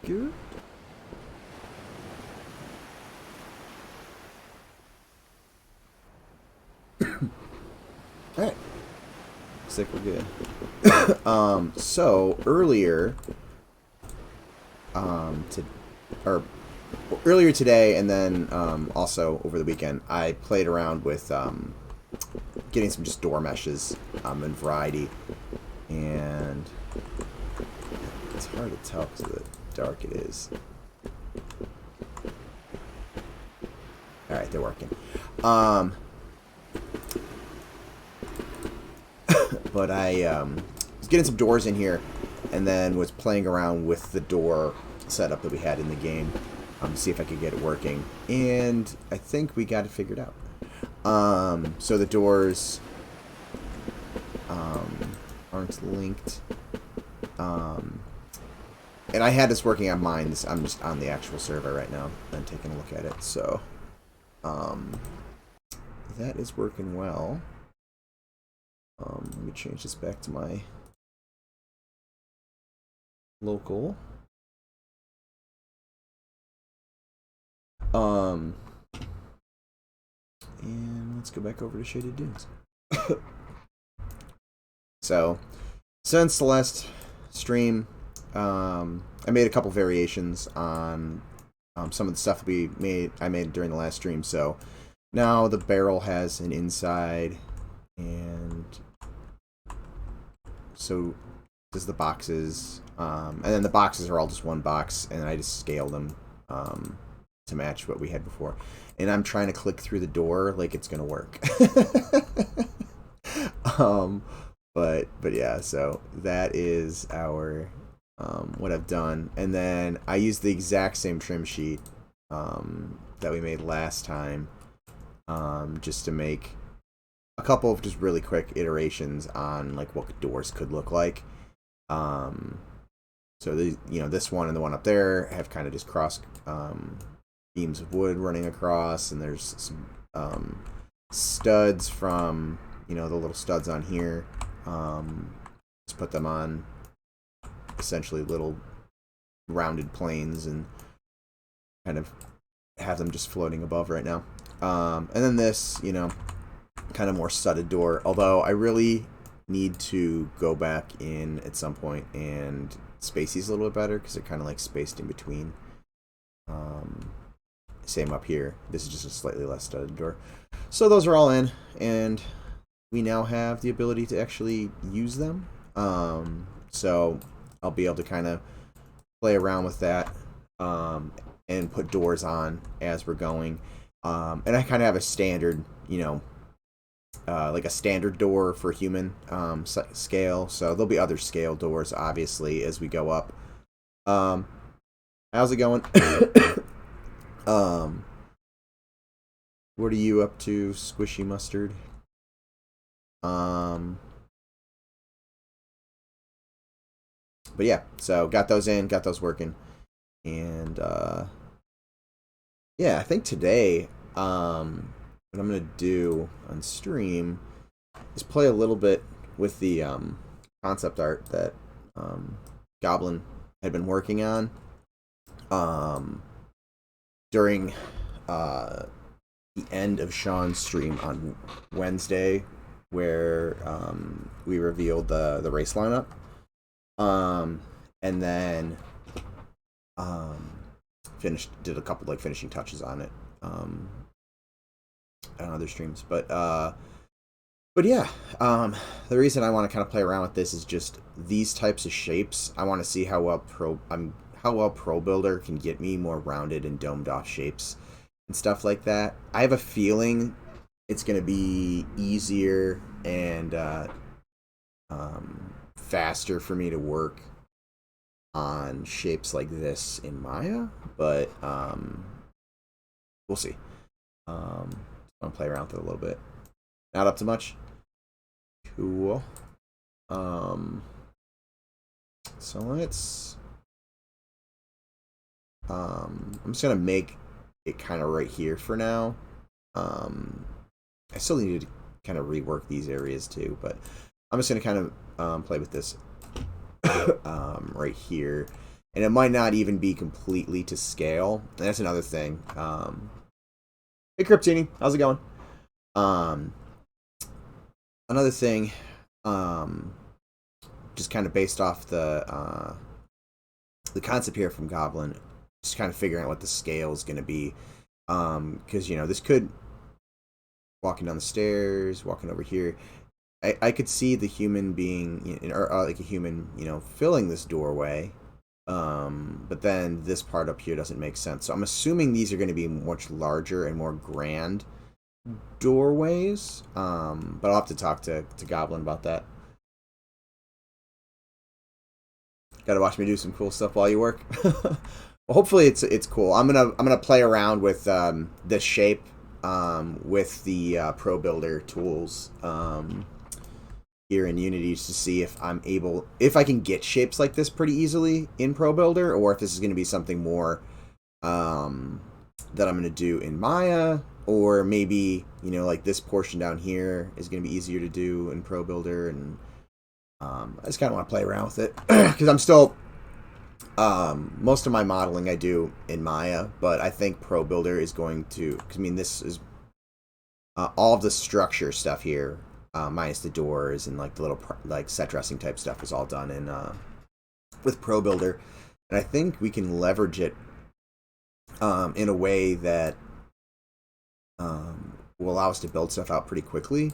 good? Alright. Looks like we're good. So earlier earlier today and then also over the weekend I played around with getting some just door meshes in variety, and it's hard to tell because of the dark it is. Alright, they're working. But I was getting some doors in here and then was playing around with the door setup that we had in the game to see if I could get it working. And I think we got it figured out. So the doors aren't linked. And I had this working on mine. I'm just on the actual server right now and taking a look at it. So that is working well. Let me change this back to my local. And let's go back over to Shaded Dunes. So, since the last stream, I made a couple variations on some of the stuff I made during the last stream. So now the barrel has an inside, and so does the boxes, and then the boxes are all just one box, and I just scaled them to match what we had before. And I'm trying to click through the door like it's gonna work. But yeah, so that is our what I've done, and then I used the exact same trim sheet that we made last time, just to make a couple of just really quick iterations on like what doors could look like. So the, this one and the one up there have kind of just cross beams of wood running across, and there's some studs from the little studs on here. Just put them on essentially little rounded planes and kind of have them just floating above right now. And then this, kind of more studded door, although I really need to go back in at some point and space these a little bit better because they're kind of like spaced in between. Same up here. This is just a slightly less studded door. So those are all in, and we now have the ability to actually use them. So I'll be able to kind of play around with that and put doors on as we're going. And I kind of have a standard, like a standard door for human scale. So there'll be other scale doors, obviously, as we go up. How's it going? What are you up to, Squishy Mustard? But yeah, so got those in, got those working. And yeah, I think today what I'm gonna do on stream is play a little bit with the concept art that Goblin had been working on during the end of Sean's stream on Wednesday, where we revealed the race lineup, and then did a couple like finishing touches on it on other streams. But yeah, the reason I want to kind of play around with this is just these types of shapes. I want to see how well Pro Builder can get me more rounded and domed off shapes and stuff like that. I have a feeling it's going to be easier and faster for me to work on shapes like this in Maya, but we'll see. I'm going to play around with it a little bit. Not up to much. Cool. So let's I'm just gonna make it kind of right here for now. I still need to kind of rework these areas too, but I'm just gonna kind of play with this right here, And it might not even be completely to scale. And that's another thing. Hey, Cryptini, how's it going? Another thing, just kind of based off the concept here from Goblin, just kind of figuring out what the scale is going to be. Because, you know, this could, walking down the stairs, walking over here, I could see the human being, or like a human, you know, filling this doorway. But then this part up here doesn't make sense. So I'm assuming these are going to be much larger and more grand doorways. But I'll have to talk to Goblin about that. Gotta watch me do some cool stuff while you work. Well, hopefully it's cool. I'm gonna play around with this shape with the Pro Builder tools here in Unity to see if if I can get shapes like this pretty easily in Pro Builder, or if this is going to be something more that I'm going to do in Maya, or maybe, you know, like this portion down here is going to be easier to do in Pro Builder. And I just kind of want to play around with it because I'm still most of my modeling I do in Maya, but I think Pro Builder is going to, I mean, this is all of the structure stuff here, minus the doors and like the little like set dressing type stuff, is all done in with Pro Builder, and I think we can leverage it in a way that will allow us to build stuff out pretty quickly,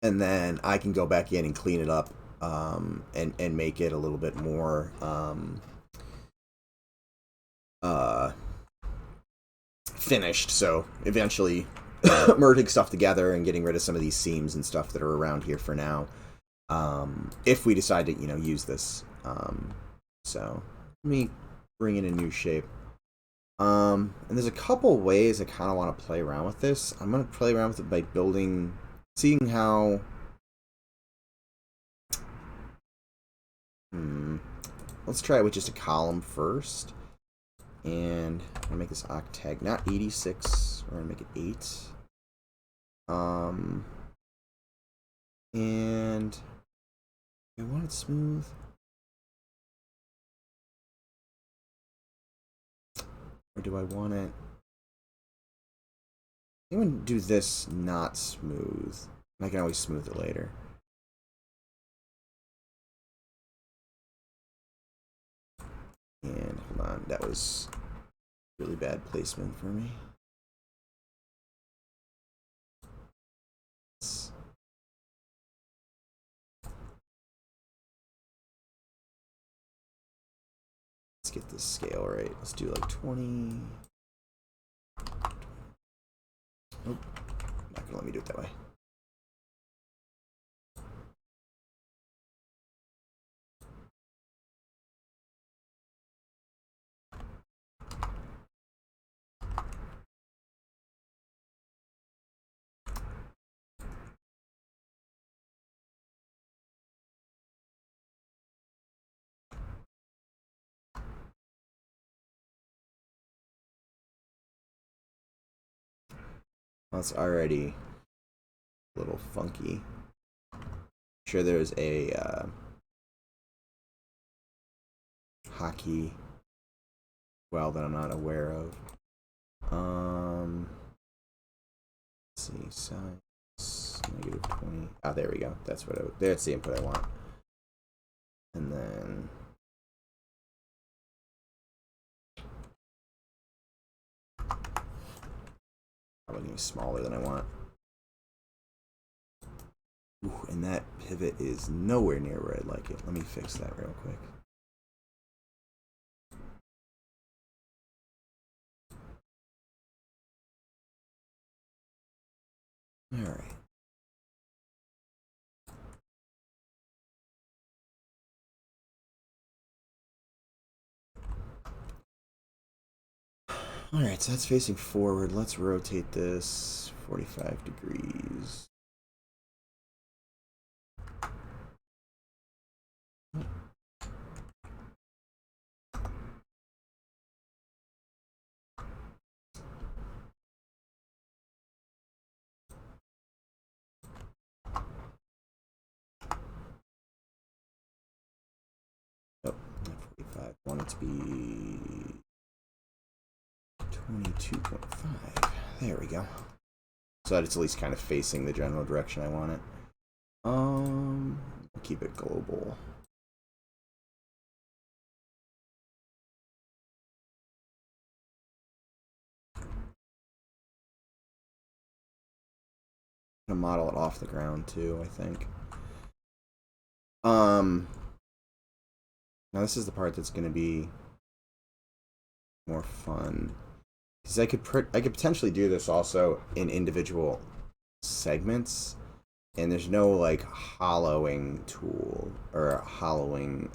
and then I can go back in and clean it up and make it a little bit more finished. So eventually merging stuff together and getting rid of some of these seams and stuff that are around here for now, if we decide to, you know, use this. So let me bring in a new shape. And there's a couple ways I kind of want to play around with this. I'm going to play around with it by building, seeing how let's try it with just a column first. And I'm going to make this octag, not 86, we're going to make it 8. And I want it smooth. Or do I want it? I'm going to do this not smooth. I can always smooth it later. And hold on, that was really bad placement for me. Let's get this scale right. Let's do like 20. Nope, not gonna let me do it that way. That's already a little funky. I'm sure there's a hockey well that I'm not aware of. Let's see, size -20. Ah, there we go. That's what that's the input I want. And then probably gonna be smaller than I want. Ooh, and that pivot is nowhere near where I'd like it. Let me fix that real quick. All right. All right, so that's facing forward. Let's rotate this 45 degrees. Oh, not 45. I want it to be 22.5. There we go. So that it's at least kind of facing the general direction I want it. Keep it global. I'm gonna model it off the ground too, I think. Now this is the part that's gonna be more fun. Because I could potentially do this also in individual segments, and there's no like hollowing tool or hollowing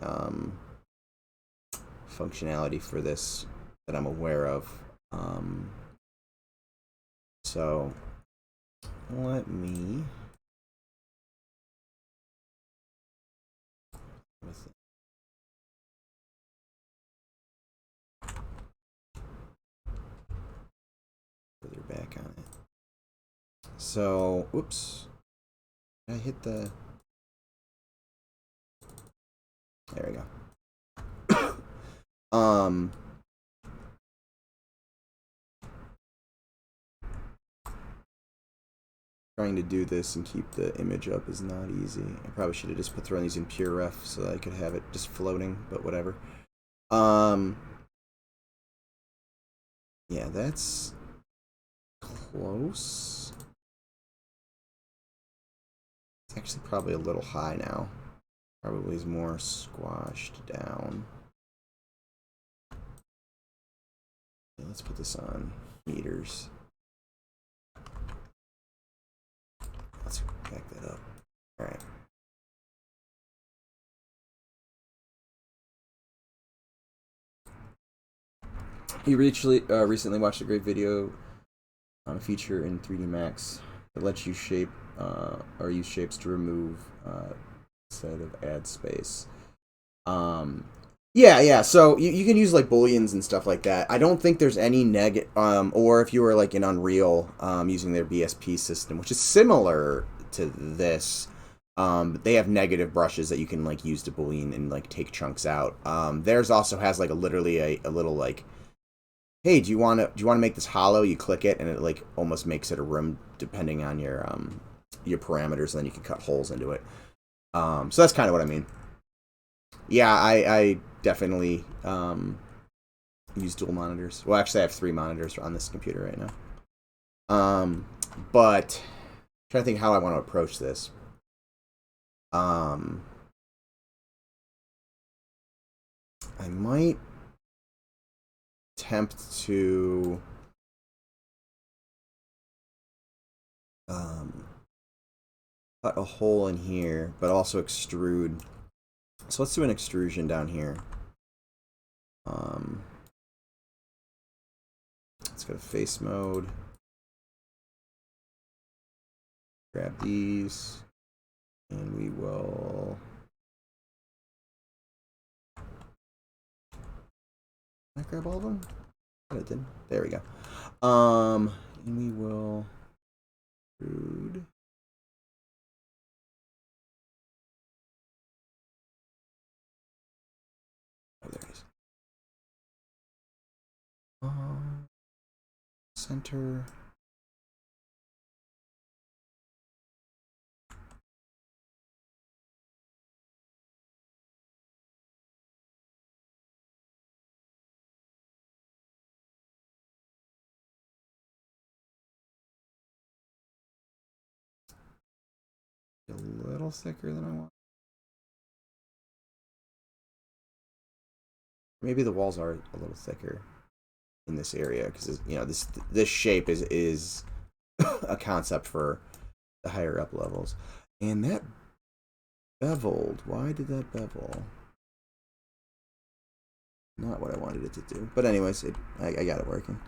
functionality for this that I'm aware of. So let me further back on it. So, whoops. Did I hit the... There we go. Trying to do this and keep the image up is not easy. I probably should have just thrown these in pure ref so that I could have it just floating, but whatever. Yeah, that's close. It's actually probably a little high now. Probably is more squashed down. Yeah, let's put this on meters. Let's back that up. All right. You recently watched a great video on a feature in 3D Max that lets you shape or use shapes to remove instead of add space. Yeah. So you can use like booleans and stuff like that. I don't think there's any or if you were like in Unreal using their BSP system, which is similar to this. They have negative brushes that you can like use to boolean and like take chunks out. Theirs also has like literally a little like, hey, do you want to make this hollow? You click it and it like almost makes it a room depending on your parameters, and then you can cut holes into it. So that's kind of what I mean. Yeah, I definitely use dual monitors. Well, actually, I have 3 monitors on this computer right now. But I'm trying to think how I want to approach this. I might attempt to cut a hole in here, but also extrude. So let's do an extrusion down here. Let's go to face mode. Grab these, and we will. Can I grab all of them? Oh, it did. There we go. And we will extrude. Oh, there it is. Center. A little thicker than I want. Maybe the walls are a little thicker in this area because this shape is a concept for the higher up levels. And that beveled. Why did that bevel? Not what I wanted it to do. But anyways, I got it working.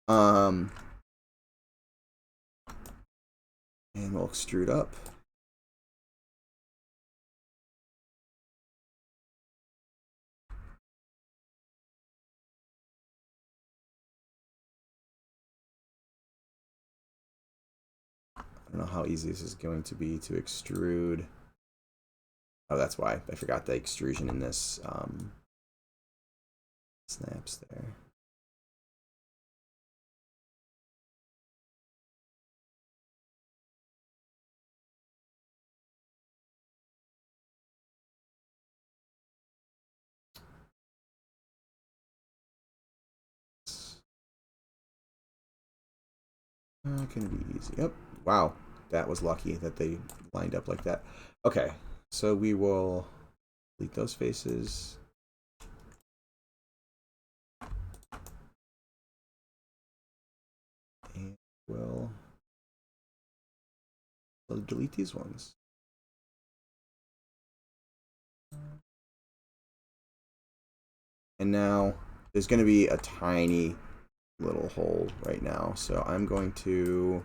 And we'll extrude up. I don't know how easy this is going to be to extrude. Oh, that's why. I forgot the extrusion in this Snaps there. Gonna be easy. Yep. Wow. That was lucky that they lined up like that. Okay. So we will delete those faces. And we'll delete these ones. And now there's going to be a tiny little hole right now. So I'm going to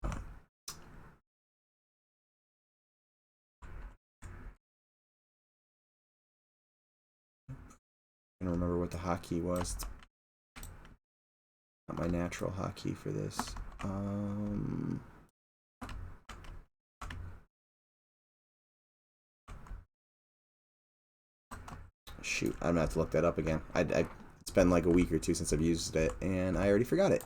I don't remember what the hotkey was. It's not my natural hotkey for this. Shoot, I'm gonna have to look that up again. It's been like a week or two since I've used it, and I already forgot it.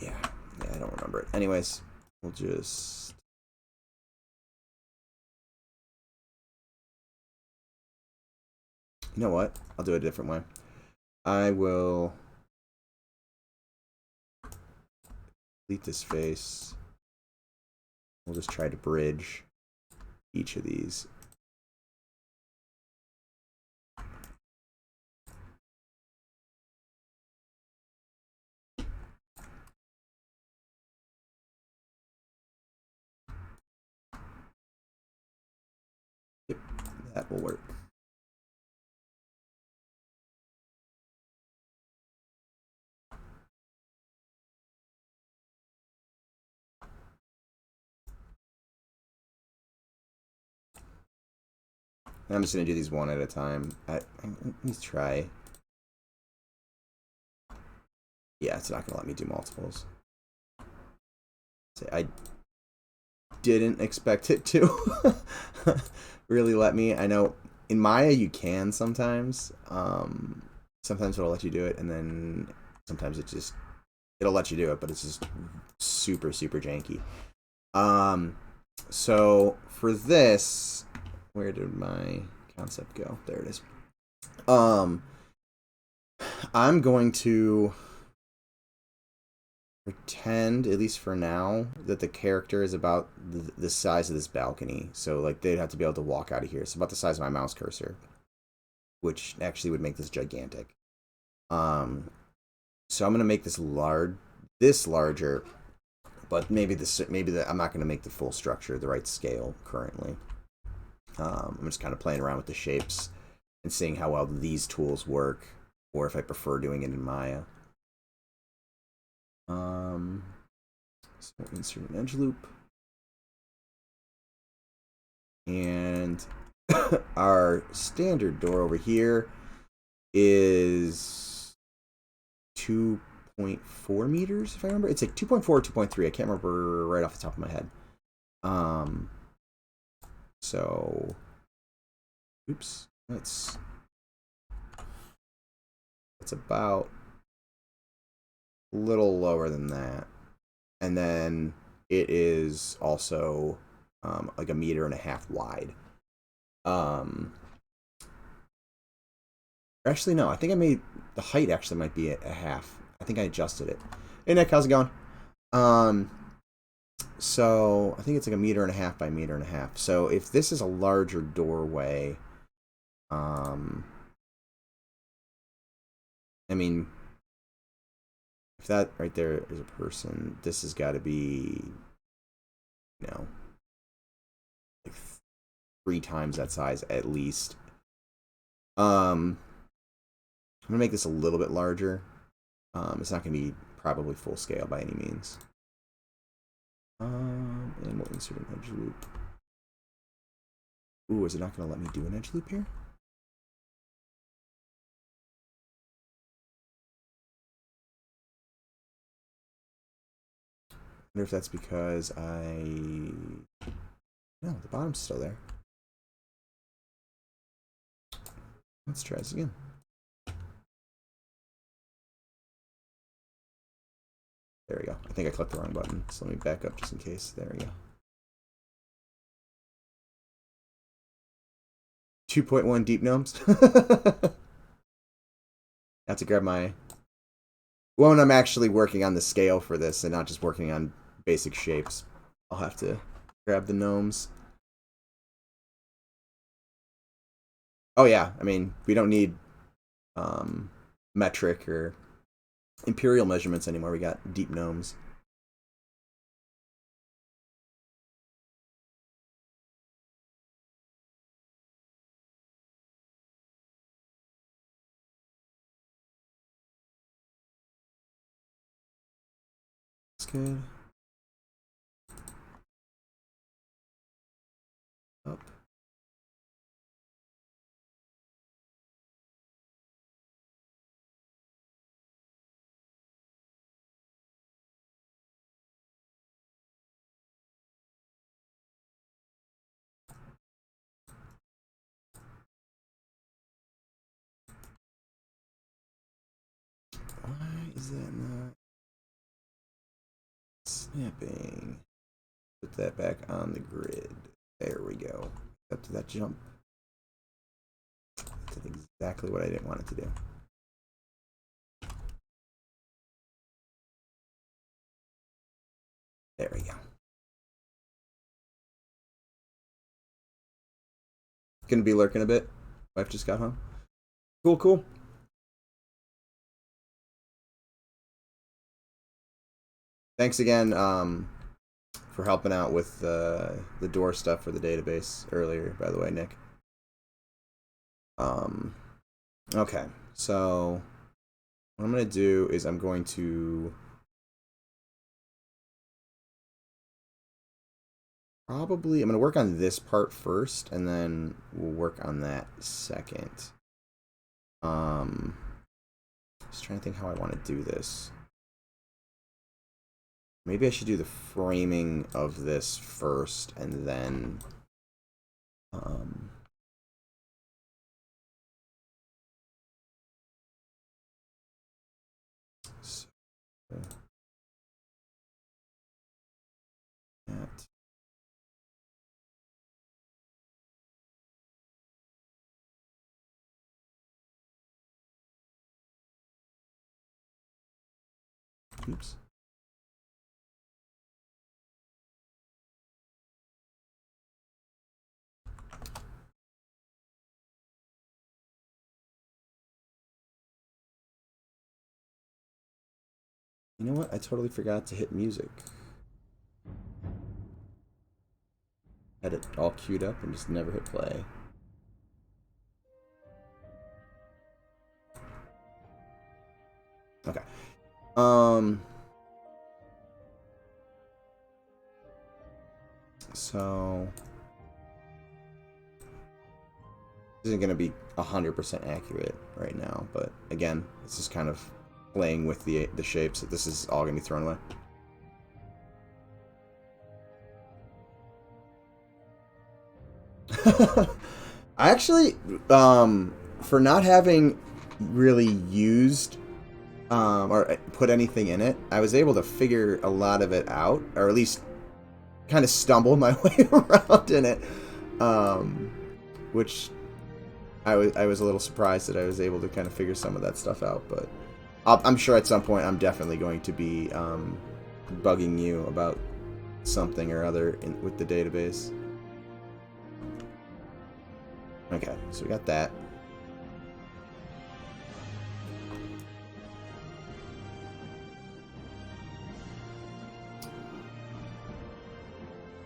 Yeah, I don't remember it. Anyways, we'll just... You know what? I'll do it a different way. I will delete this face. We'll just try to bridge each of these. Yep, that will work. I'm just going to do these one at a time. Let me try. Yeah, it's not going to let me do multiples. I didn't expect it to really let me. I know in Maya you can sometimes. Sometimes it'll let you do it, and then sometimes it'll let you do it, but it's just super, super janky. So for this, where did my concept go? There it is. I'm going to pretend, at least for now, that the character is about the size of this balcony. So like they'd have to be able to walk out of here. It's about the size of my mouse cursor, which actually would make this gigantic. So I'm gonna make this larger, but maybe I'm not gonna make the full structure the right scale currently. I'm just kind of playing around with the shapes and seeing how well these tools work, or if I prefer doing it in Maya. So we'll insert an edge loop, and our standard door over here is 2.4 meters, if I remember. It's like 2.4 or 2.3. I can't remember right off the top of my head. So, oops, that's about a little lower than that. And then it is also like 1.5 meters wide. Actually, no, I think I made the height actually might be a half. I think I adjusted it. Hey Nick, how's it going? So I think it's like 1.5 meters by 1.5 meters. So if this is a larger doorway, I mean, if that right there is a person, this has got to be, you know, like 3 times that size at least. I'm gonna make this a little bit larger. It's not gonna be probably full scale by any means. And we'll insert an edge loop. Ooh, is it not gonna let me do an edge loop here? wonder if that's because no, the bottom's still there. Let's try this again. There we go. I think I clicked the wrong button, so let me back up just in case. There we go. 2.1 deep gnomes. I have to grab my... Well, when I'm actually working on the scale for this and not just working on basic shapes, I'll have to grab the gnomes. Oh yeah, I mean, we don't need metric or imperial measurements anymore. We got deep gnomes. That's good. Up. Why is that not snapping? Put that back on the grid. There we go. Up to that jump. That's exactly what I didn't want it to do. There we go. Gonna be lurking a bit. Wife just got home. Cool, cool. Thanks again for helping out with the door stuff for the database earlier, by the way, Nick. Okay, so what I'm going to do is I'm going to I'm going to work on this part first, and then we'll work on that second. Just trying to think how I want to do this. Maybe I should do the framing of this first, and then so that. Oops. You know what? I totally forgot to hit music. Had it all queued up and just never hit play. Okay. So this isn't going to be 100% accurate right now, but again, it's just kind of playing with the shapes. This is all going to be thrown away. I actually, for not having really used or put anything in it, I was able to figure a lot of it out, or at least kind of stumble my way around in it, which I was a little surprised that I was able to kind of figure some of that stuff out. But I'm sure at some point I'm definitely going to be bugging you about something or other with the database. Okay, so we got that.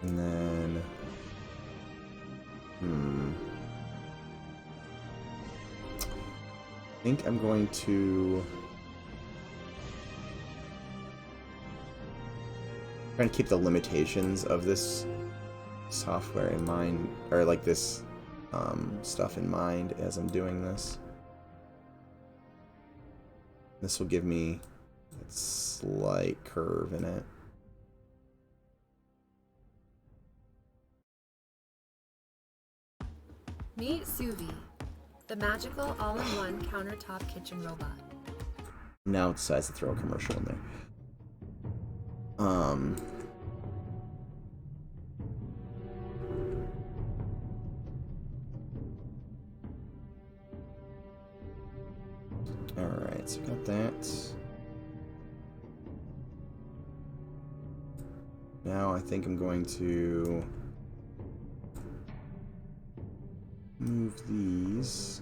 And then, I think I'm going to try and keep the limitations of this software in mind, or like this stuff in mind as I'm doing this. This will give me a slight curve in it. Meet Suvi, the magical all-in-one countertop kitchen robot. Now it decides to throw a commercial in there. Alright, so got that. Now I think I'm going to move these.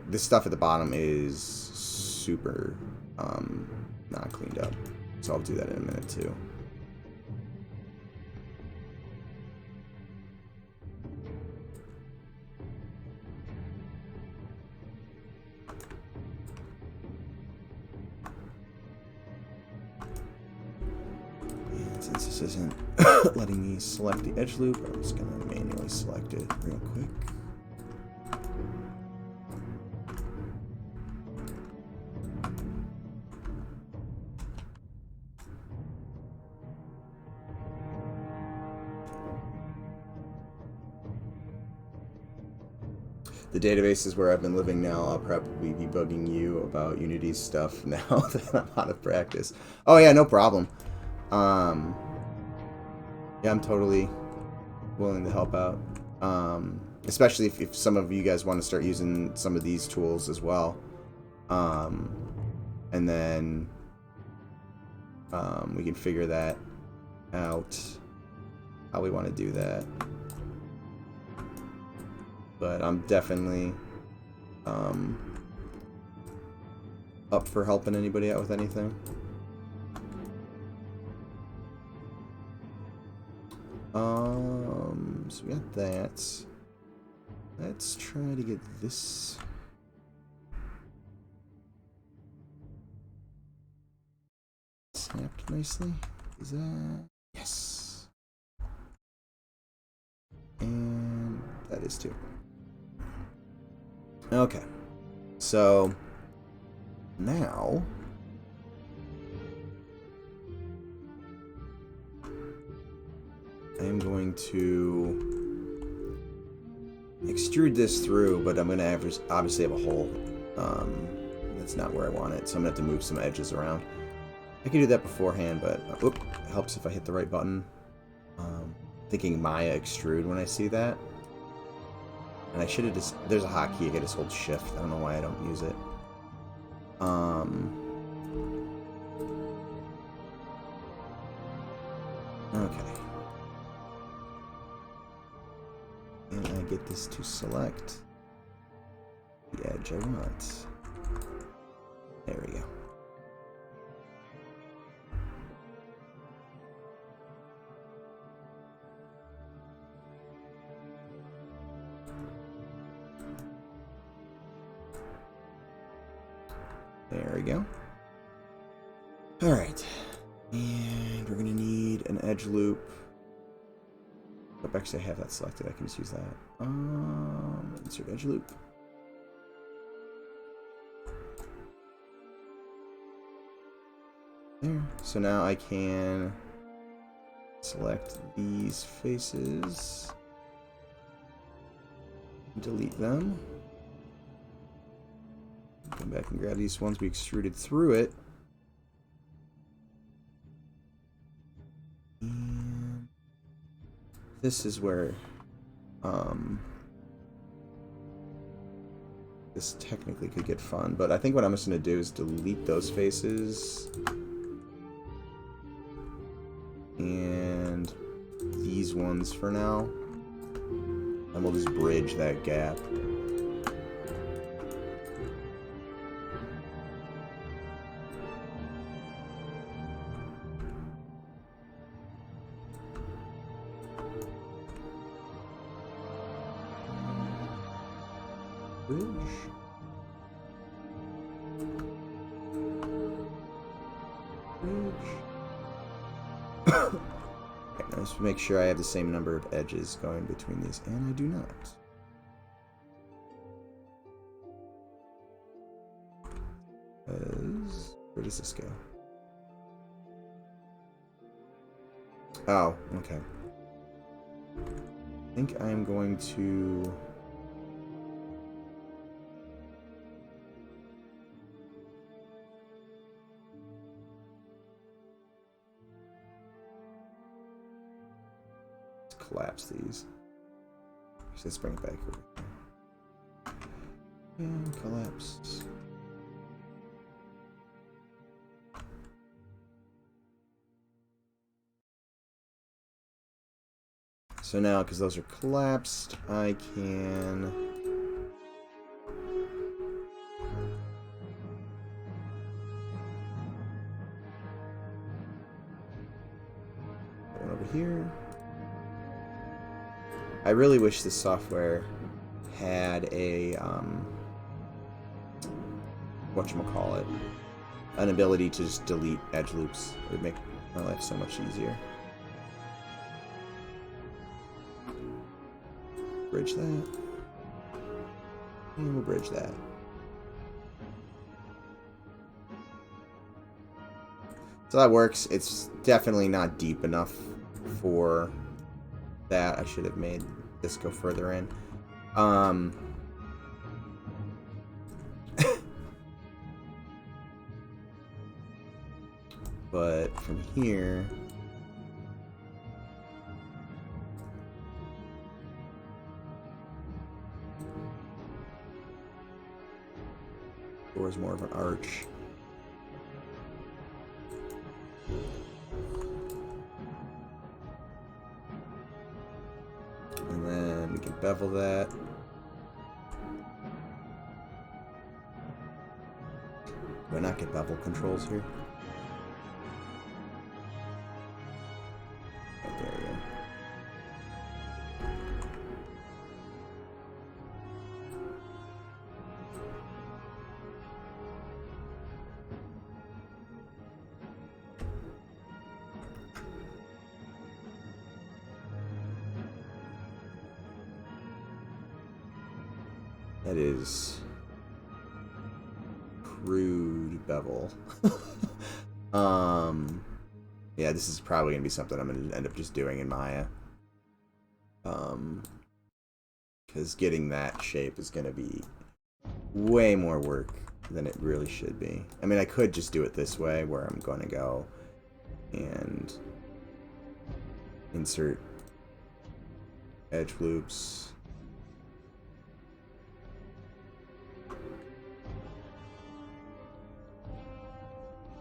This stuff at the bottom is super not cleaned up, so I'll do that in a minute too. And since this isn't letting me select the edge loop, I'm just gonna manually select it real quick. The database is where I've been living now. I'll probably be bugging you about Unity's stuff now that I'm out of practice. Oh yeah, no problem. Yeah, I'm totally willing to help out. Especially if some of you guys want to start using some of these tools as well. And then we can figure that out, how we want to do that. But I'm definitely up for helping anybody out with anything. So we got that. Let's try to get this. Snapped nicely. Is that? Yes. And that is too. Okay, so now I am going to extrude this through, but I'm going to obviously have a hole. That's not where I want it, so I'm going to have to move some edges around. I can do that beforehand, but it helps if I hit the right button. Thinking Maya extrude when I see that. And I should have just... There's a hotkey, I can just hold shift. I don't know why I don't use it. Okay. And I get this to select the edge I want. There we go. There we go. Alright. And we're going to need an edge loop. Oh, actually, I have that selected. I can just use that. Insert edge loop. There. So now I can select these faces. Delete them. Come back and grab these ones we extruded through it. And this is where this technically could get fun, but I think what I'm just going to do is delete those faces and these ones for now, and we'll just bridge that gap. Okay, let's make sure I have the same number of edges going between these, and I do not. Where does this go? Oh, okay. I think I am going to collapse these. Let's bring it back over here. And collapse. So now, because those are collapsed, I can... Put one over here. I really wish this software had a, whatchamacallit, an ability to just delete edge loops. It would make my life so much easier. Bridge that. And we'll bridge that. So that works. It's definitely not deep enough for that. I should have made this go further in. But from here... Door's more of an arch. And then we can bevel that. Do I not get bevel controls here? Right there we go. That is crude bevel. Yeah, this is probably gonna be something I'm gonna end up just doing in Maya. Because getting that shape is gonna be way more work than it really should be. I mean, I could just do it this way, where I'm gonna go and insert edge loops.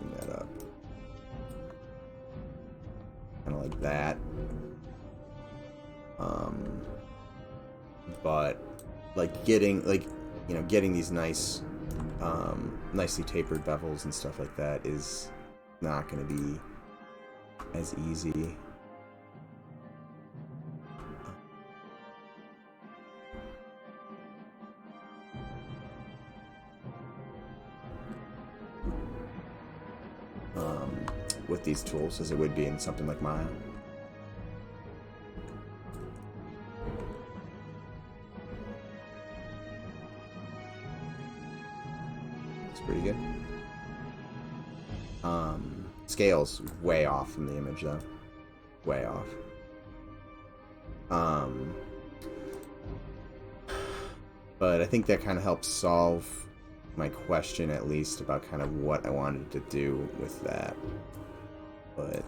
Bring that up. Kind of like that. But like getting getting these nice nicely tapered bevels and stuff like that is not going to be as easy. With these tools as it would be in something like Maya. It's pretty good. Scale's way off from the image though. Way off. But I think that kind of helps solve my question, at least, about kind of what I wanted to do with that. But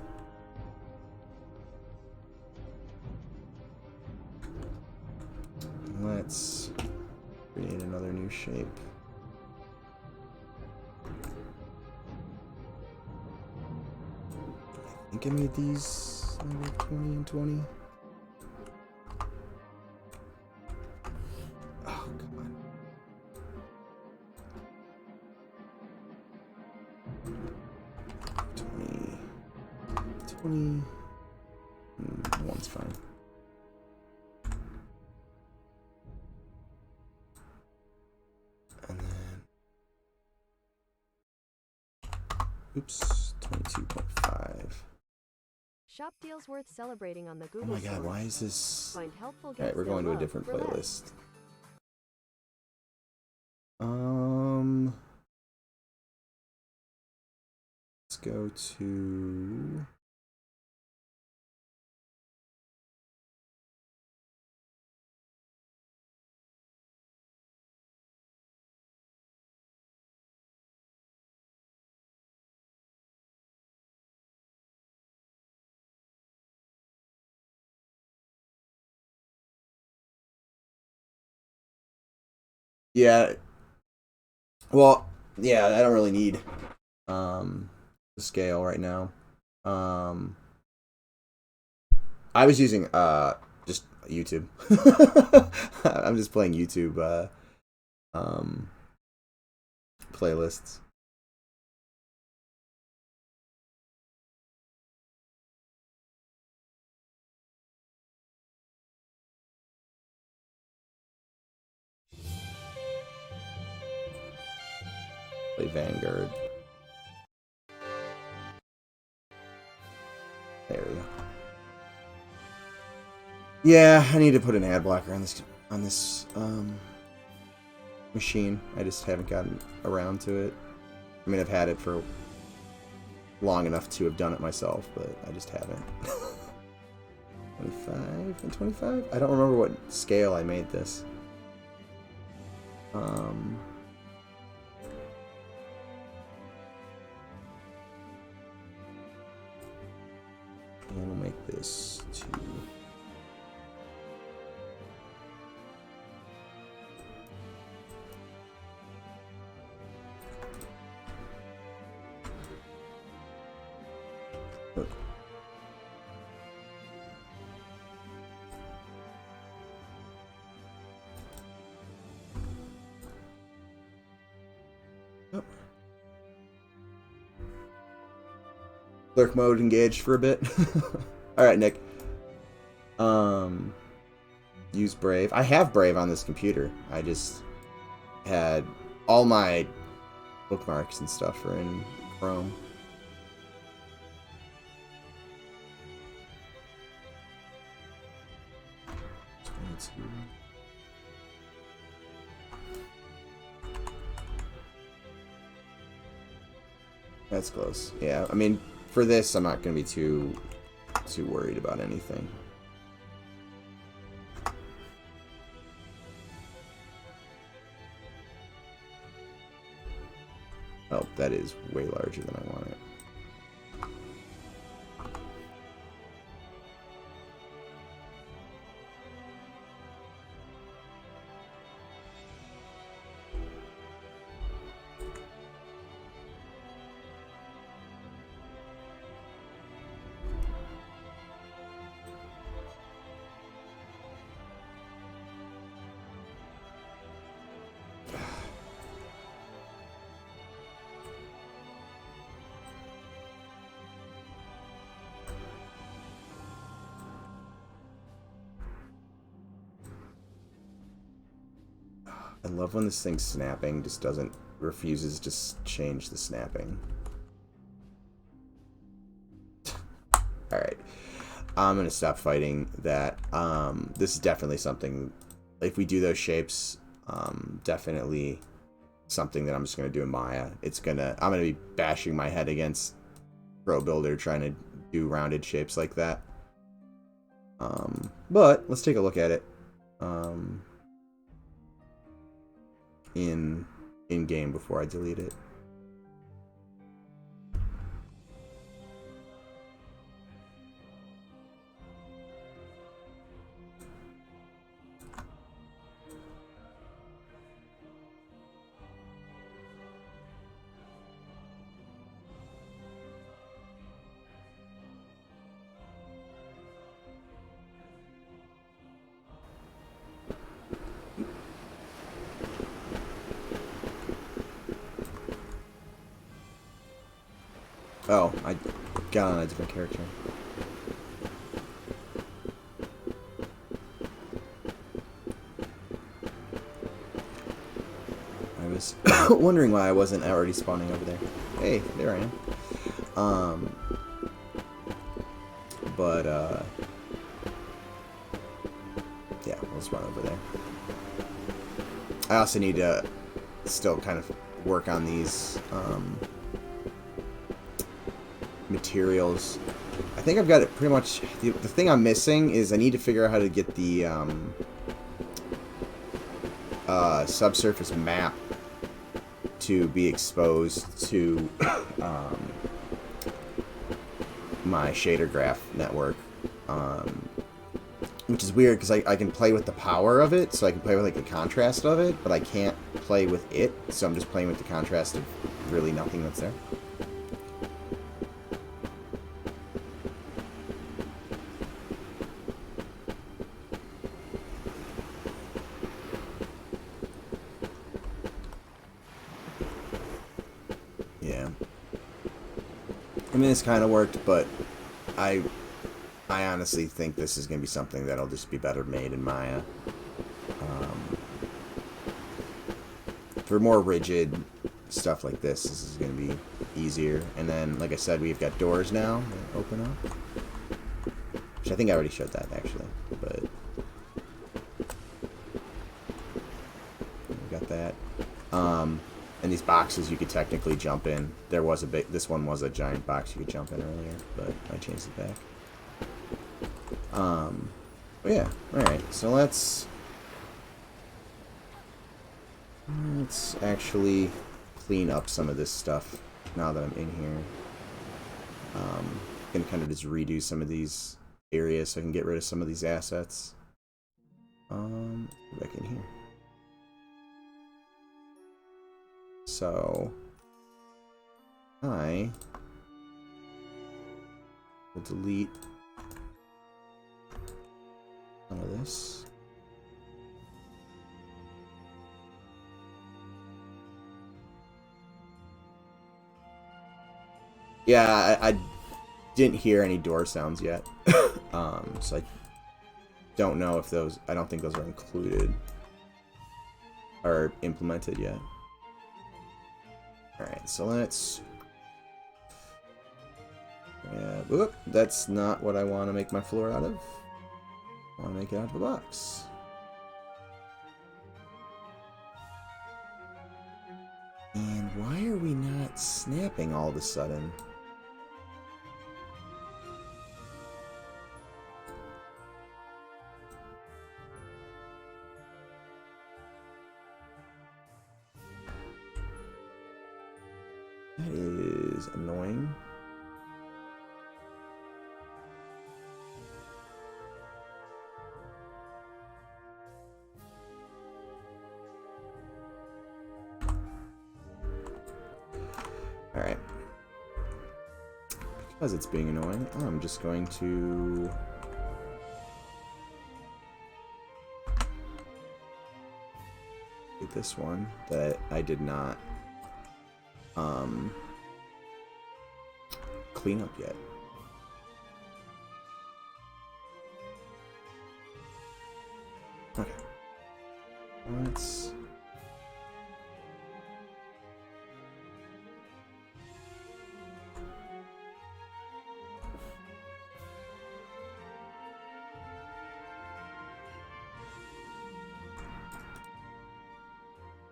let's create another new shape. I think I made these maybe 20 and 20. Oh, come on. 20. One's fine. And then, oops, 22.5. Shop deals worth celebrating on the Google. Oh my god, Store. why is this? Find helpful gifts. Alright, we're going to a love different for less. playlist. Let's go to Yeah. Well, yeah, I don't really need the scale right now. I was using just YouTube. I'm just playing YouTube playlists. Play Vanguard. There we go. Yeah, I need to put an ad blocker on this machine. I just haven't gotten around to it. I mean, I've had it for long enough to have done it myself, but I just haven't. 25 and 25? I don't remember what scale I made this. And we'll make this 2. Lurk mode engaged for a bit. Alright, Nick. Use Brave. I have Brave on this computer. I just had all my bookmarks and stuff are in Chrome. That's close. Yeah, I mean, for this, I'm not going to be too worried about anything. Oh, that is way larger than I want it. I love when this thing's snapping just refuses to change the snapping. Alright. I'm going to stop fighting that. This is definitely something, if we do those shapes, definitely something that I'm just going to do in Maya. I'm going to be bashing my head against Pro Builder trying to do rounded shapes like that. But let's take a look at it. In game before I delete it. Oh, I got on a different character. I was wondering why I wasn't already spawning over there. Hey, there I am. Yeah, let's run over there. I also need to still kind of work on these, materials. I think I've got it pretty much. The thing I'm missing is I need to figure out how to get the subsurface map to be exposed to my shader graph network. Which is weird, because I can play with the power of it, so I can play with, like, the contrast of it, but I can't play with it, so I'm just playing with the contrast of really nothing that's there. Yeah. I mean, this kind of worked, but I honestly think this is going to be something that'll just be better made in Maya. For more rigid stuff like this is going to be easier. And then, like I said, we've got doors now that open up. Which I think I already showed that, actually. But we got that. And these boxes you could technically jump in. There was a big... This one was a giant box you could jump in earlier, but I changed it back. But yeah, alright, so let's actually clean up some of this stuff now that I'm in here. Gonna kind of just redo some of these areas so I can get rid of some of these assets. Go back in here. So I will delete some of this. Yeah, I didn't hear any door sounds yet. So I don't know if those... I don't think those are included or implemented yet. Alright, so let's... Yeah, whoop, that's not what I want to make my floor out of. I want to make it out of a box. And why are we not snapping all of a sudden? That is annoying. Alright. Because it's being annoying, I'm just going to... take this one that I did not clean up yet. Okay. Let's...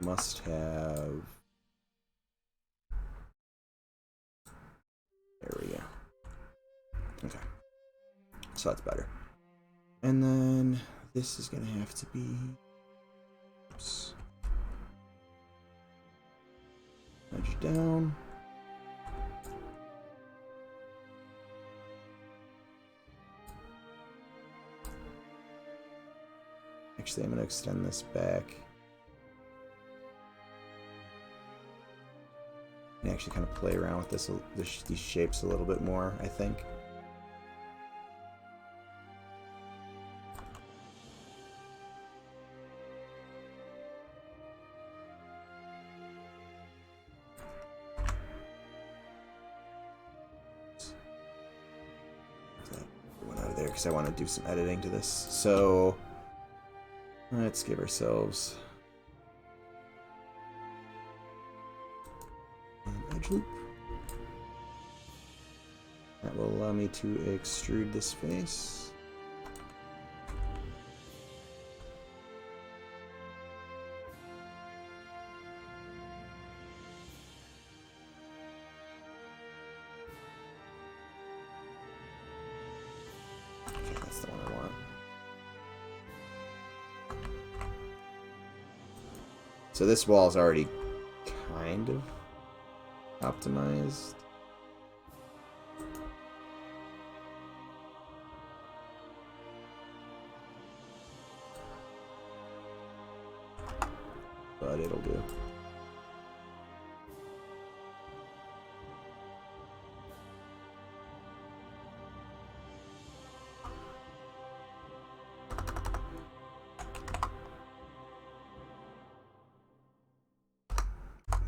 must have... There we go. Okay. So that's better. And then this is gonna have to be... Oops. Nudge down. Actually, I'm gonna extend this back. And actually kind of play around with this, these shapes a little bit more, I think. Went out of there because I want to do some editing to this. So let's give ourselves loop. That will allow me to extrude this face. Okay, that's the one I want. So this wall is already kind of optimized. but it'll do.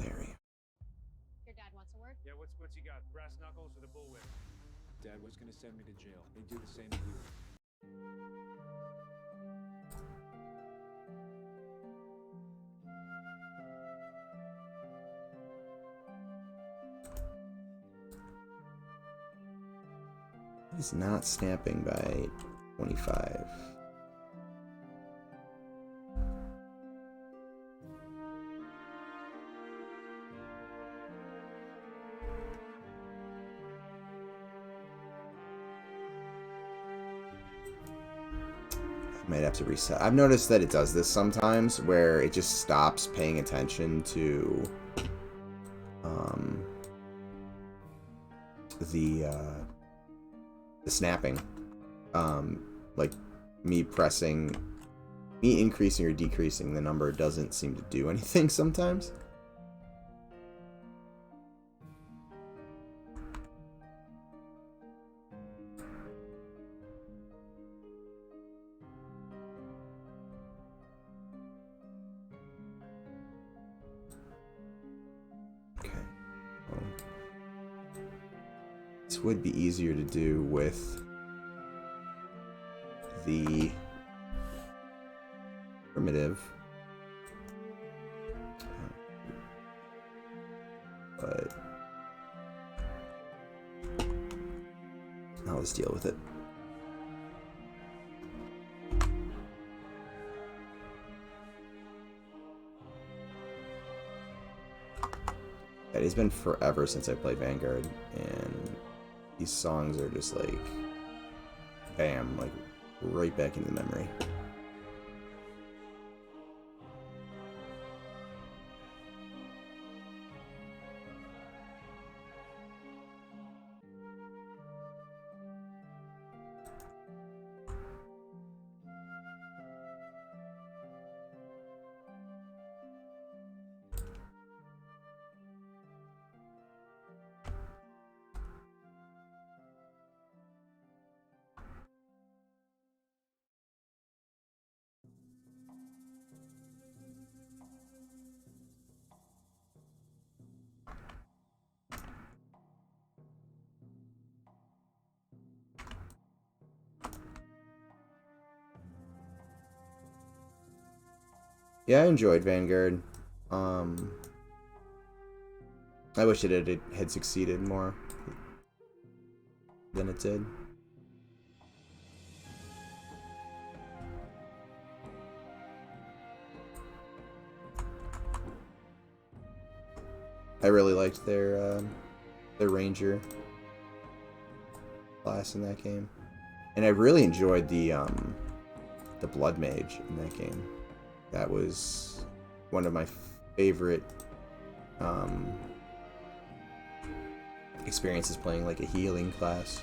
There we go. Your dad wants a word? Yeah, what's he got? Brass knuckles or the bullwhip? Dad was gonna send me to jail. They do the same to you. He's not snapping by 25. Might have to reset. I've noticed that it does this sometimes, where it just stops paying attention to the snapping. Like me increasing or decreasing the number doesn't seem to do anything sometimes. This would be easier to do with the primitive, but now let's deal with it. It has been forever since I played Vanguard, and these songs are just like, bam, like right back into memory. Yeah, I enjoyed Vanguard. I wish it had succeeded more than it did. I really liked their Ranger class in that game, and I really enjoyed the Blood Mage in that game. That was one of my favorite experiences playing like a healing class.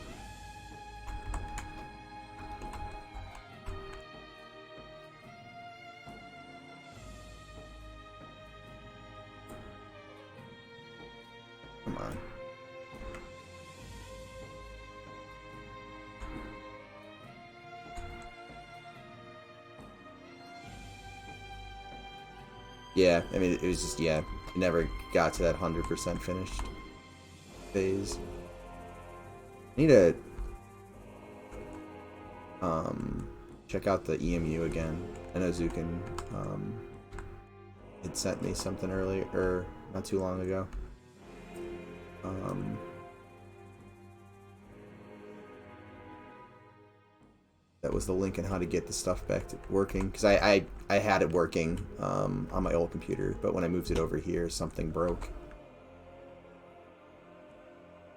Come on. Yeah, I mean, it was just, yeah, it never got to that 100% finished phase. I need to check out the EMU again. I know Zukin had sent me something earlier, or not too long ago. That was the link on how to get the stuff back to working, because I had it working on my old computer, but when I moved it over here, something broke.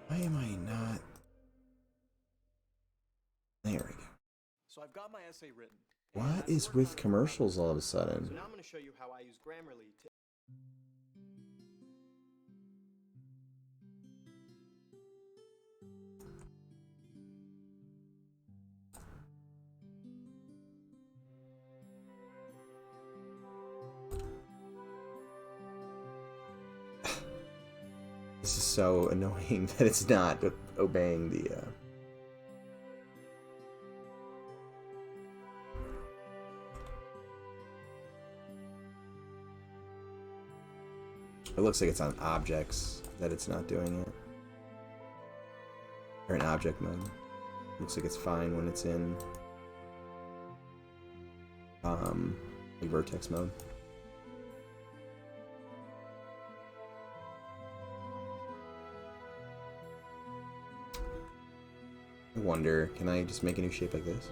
Why am I not? There we go. So I've got my essay written. What is with commercials all of a sudden? So now I'm going to show you how I use Grammarly to... This is so annoying that it's not obeying the... It looks like it's on objects that it's not doing it. Or in object mode. Looks like it's fine when it's in like vertex mode. I wonder, can I just make a new shape like this?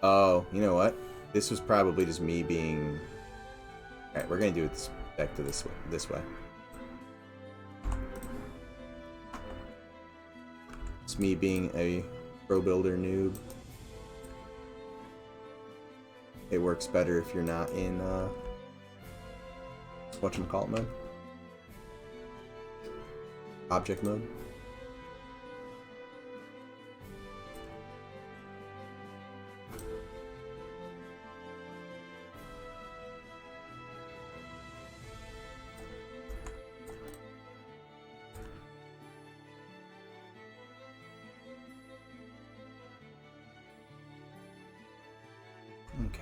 Oh, you know what? This was probably just me being... Alright, we're gonna do it back to this way. It's me being a pro builder noob. It works better if you're not in whatchamacallit mode. Object mode. Okay.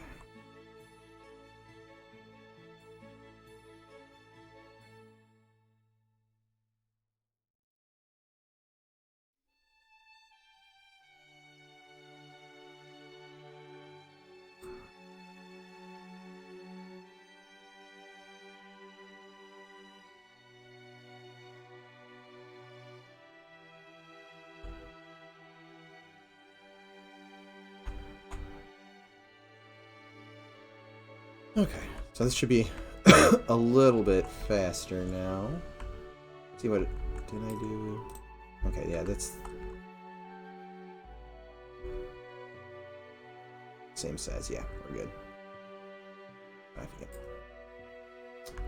Okay, so this should be a little bit faster now. Let's see what did I do? Okay, yeah, that's same size. Yeah, we're good. I forget.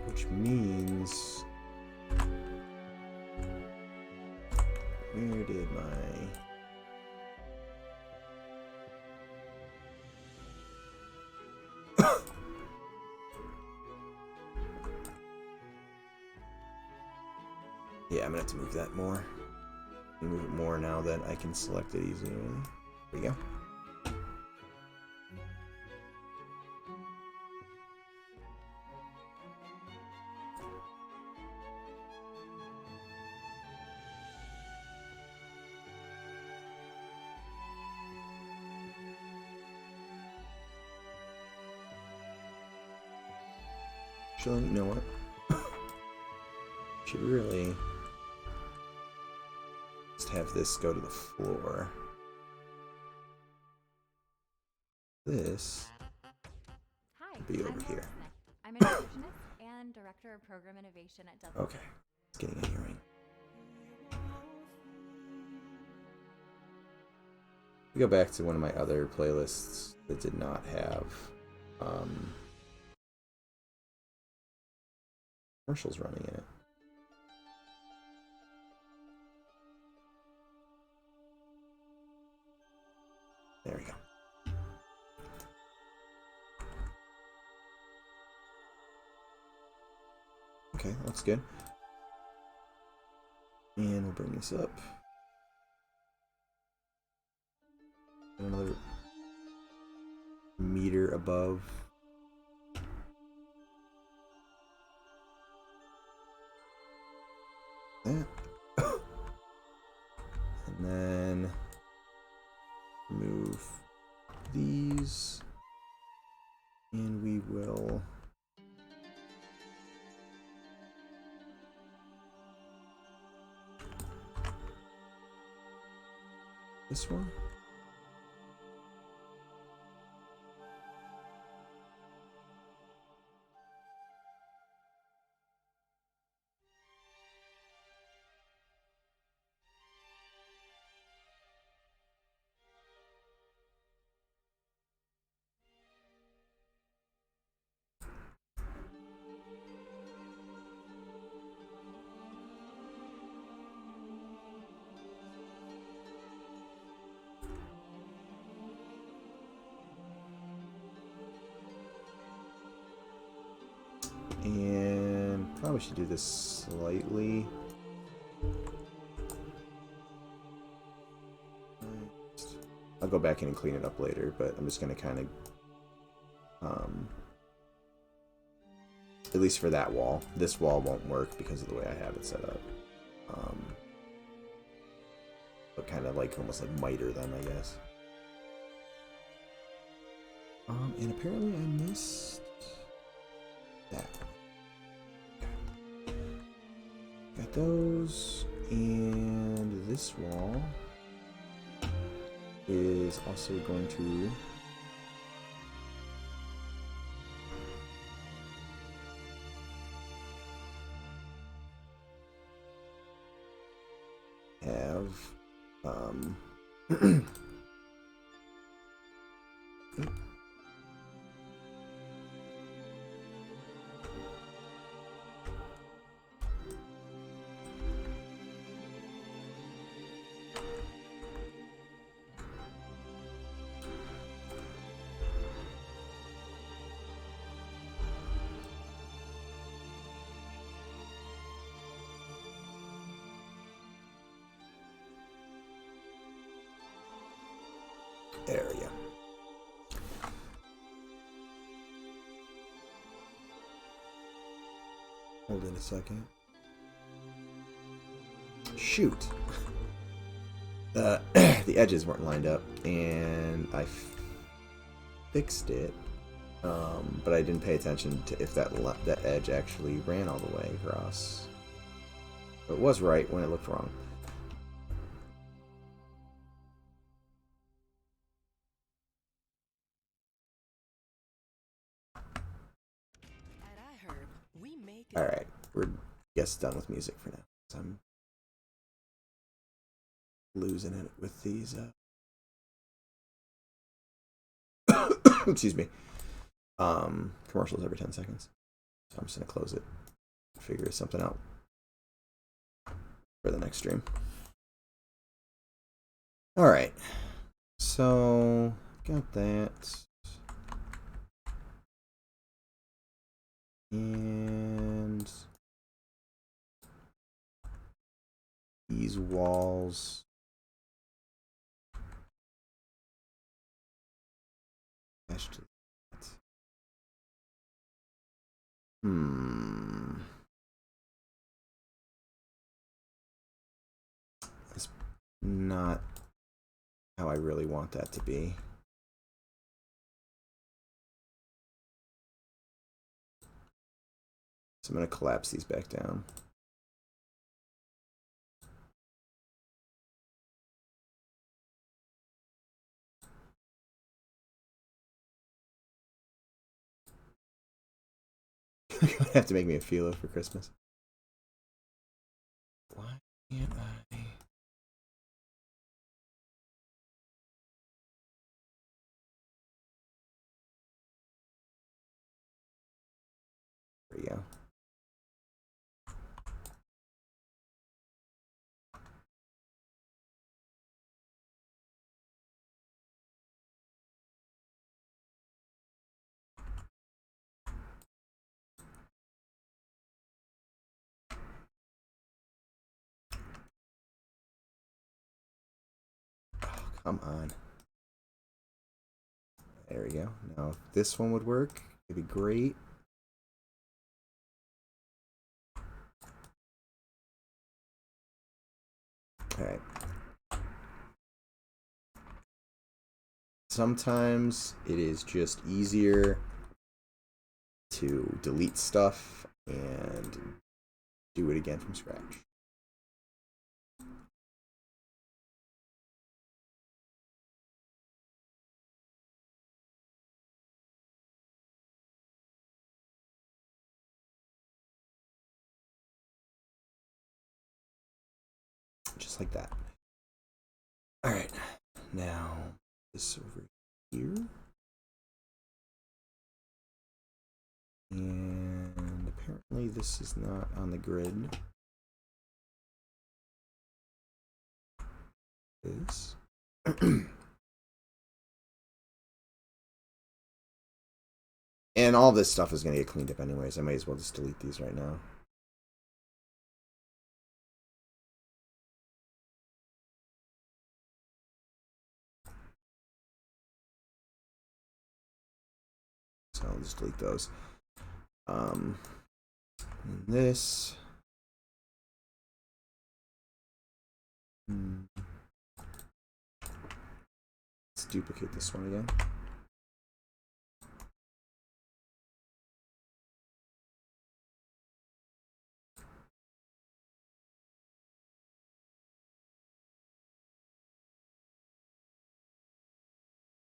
Which means where did my yeah, I'm gonna have to move that more. Move it more now that I can select it easily. There we go. Actually, you know what? Should really just have this go to the floor. This Hi, be over I'm here. Smith. I'm an nutritionist and director of program innovation at Double. Okay, it's getting a hearing. We go back to one of my other playlists that did not have commercials running in it. There we go. Okay, that's good. And we'll bring this up. Another meter above. That. And then move these. And we will this one. And probably should do this slightly. I'll go back in and clean it up later, but I'm just going to kind of, at least for that wall. This wall won't work because of the way I have it set up. But kind of like, almost like miter them, I guess. And apparently I missed that. Got those, and this wall is also going to have area. Hold in a second. Shoot. The edges weren't lined up, and I fixed it, but I didn't pay attention to if that edge actually ran all the way across. It was right when it looked wrong. Alright, we're done with music for now. So I'm losing it with these excuse me. Commercials every 10 seconds. So I'm just gonna close it. Figure something out for the next stream. Alright. So got that. And these walls attached to that. That's not how I really want that to be. So I'm going to collapse these back down. You're going to have to make me a philo for Christmas. Why can't I? There we go. Come on. There we go. Now, if this one would work, it'd be great. Alright. Sometimes it is just easier to delete stuff and do it again from scratch. Just like that. Alright, now this over here. And apparently this is not on the grid. This. And all this stuff is going to get cleaned up anyways. I might as well just delete these right now. So I'll just delete those. And this. Let's duplicate this one again.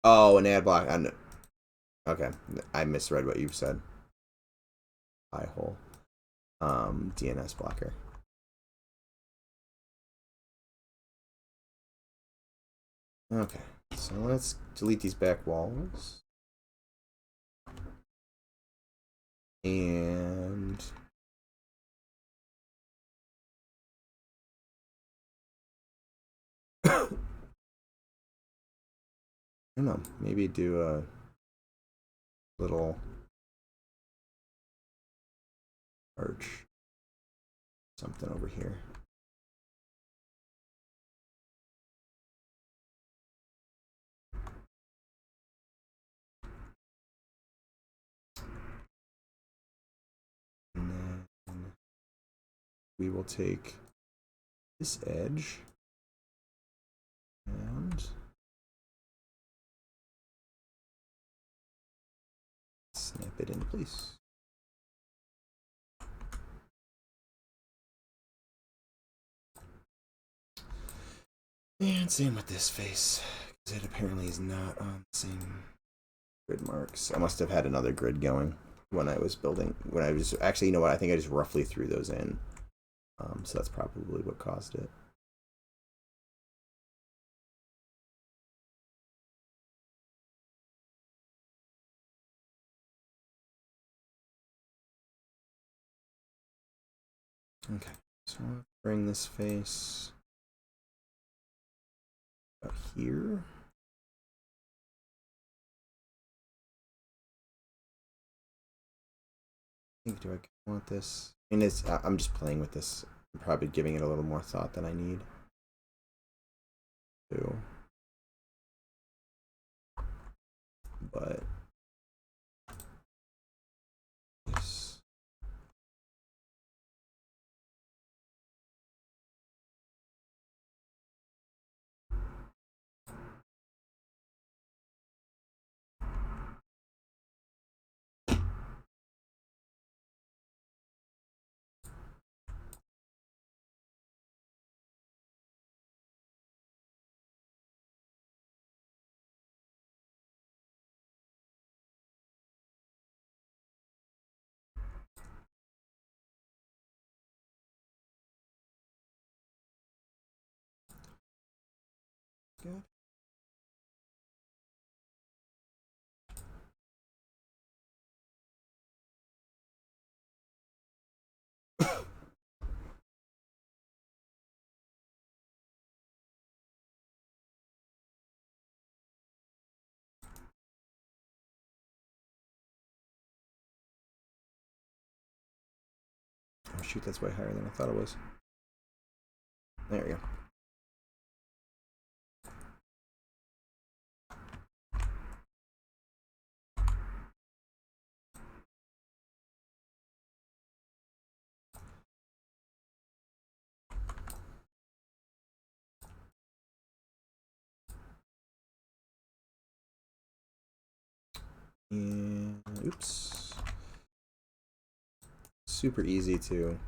Oh, an ad block. Okay, I misread what you said. Eye hole. DNS blocker. Okay, so let's delete these back walls. And I don't know, maybe do a little arch, something over here. And then we will take this edge and snap it into place. And same with this face, because it apparently is not on the same grid marks. I must have had another grid going when I was building, when I was, actually, you know what, I think I just roughly threw those in. So that's probably what caused it. Okay, so I'll bring this face up here. I think, do I want this? I mean, it's, I'm just playing with this. I'm probably giving it a little more thought than I need to. But this. Good. Oh shoot, that's way higher than I thought it was. There we go. And oops. Super easy to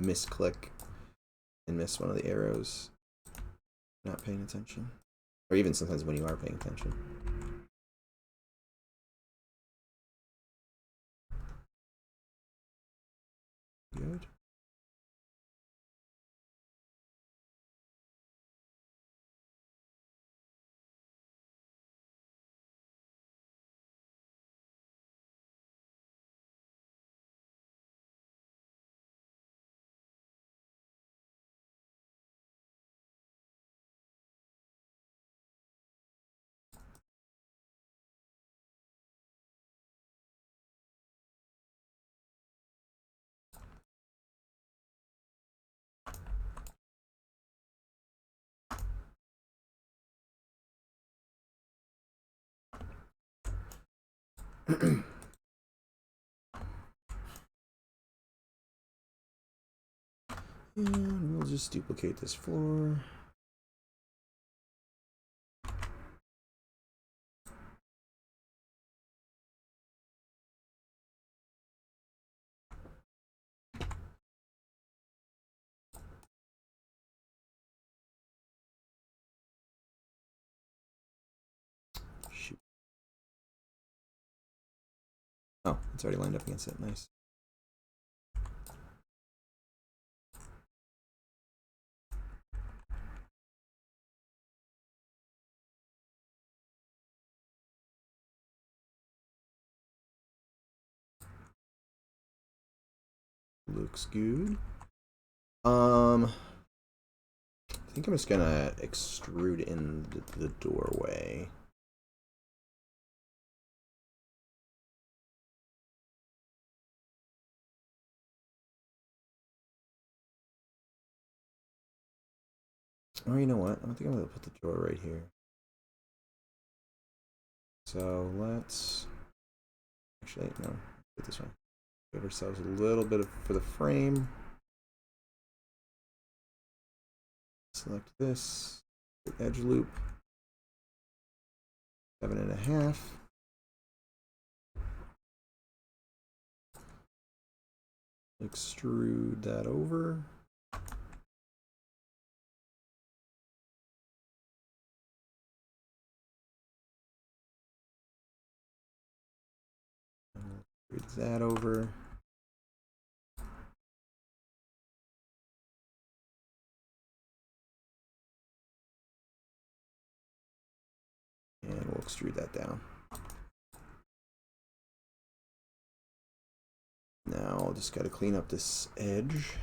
misclick and miss one of the arrows, not paying attention, or even sometimes when you are paying attention. Good. And we'll just duplicate this floor. Shoot. Oh, it's already lined up against it. Nice. Looks good. I think I'm just gonna extrude in the doorway. Oh, you know what? I think I'm gonna put the door right here. So let's actually no, put this one. Give ourselves a little bit of for the frame. Select this, edge loop, 7.5. Extrude that over. Extrude that over. And we'll extrude that down. Now just got to clean up this edge.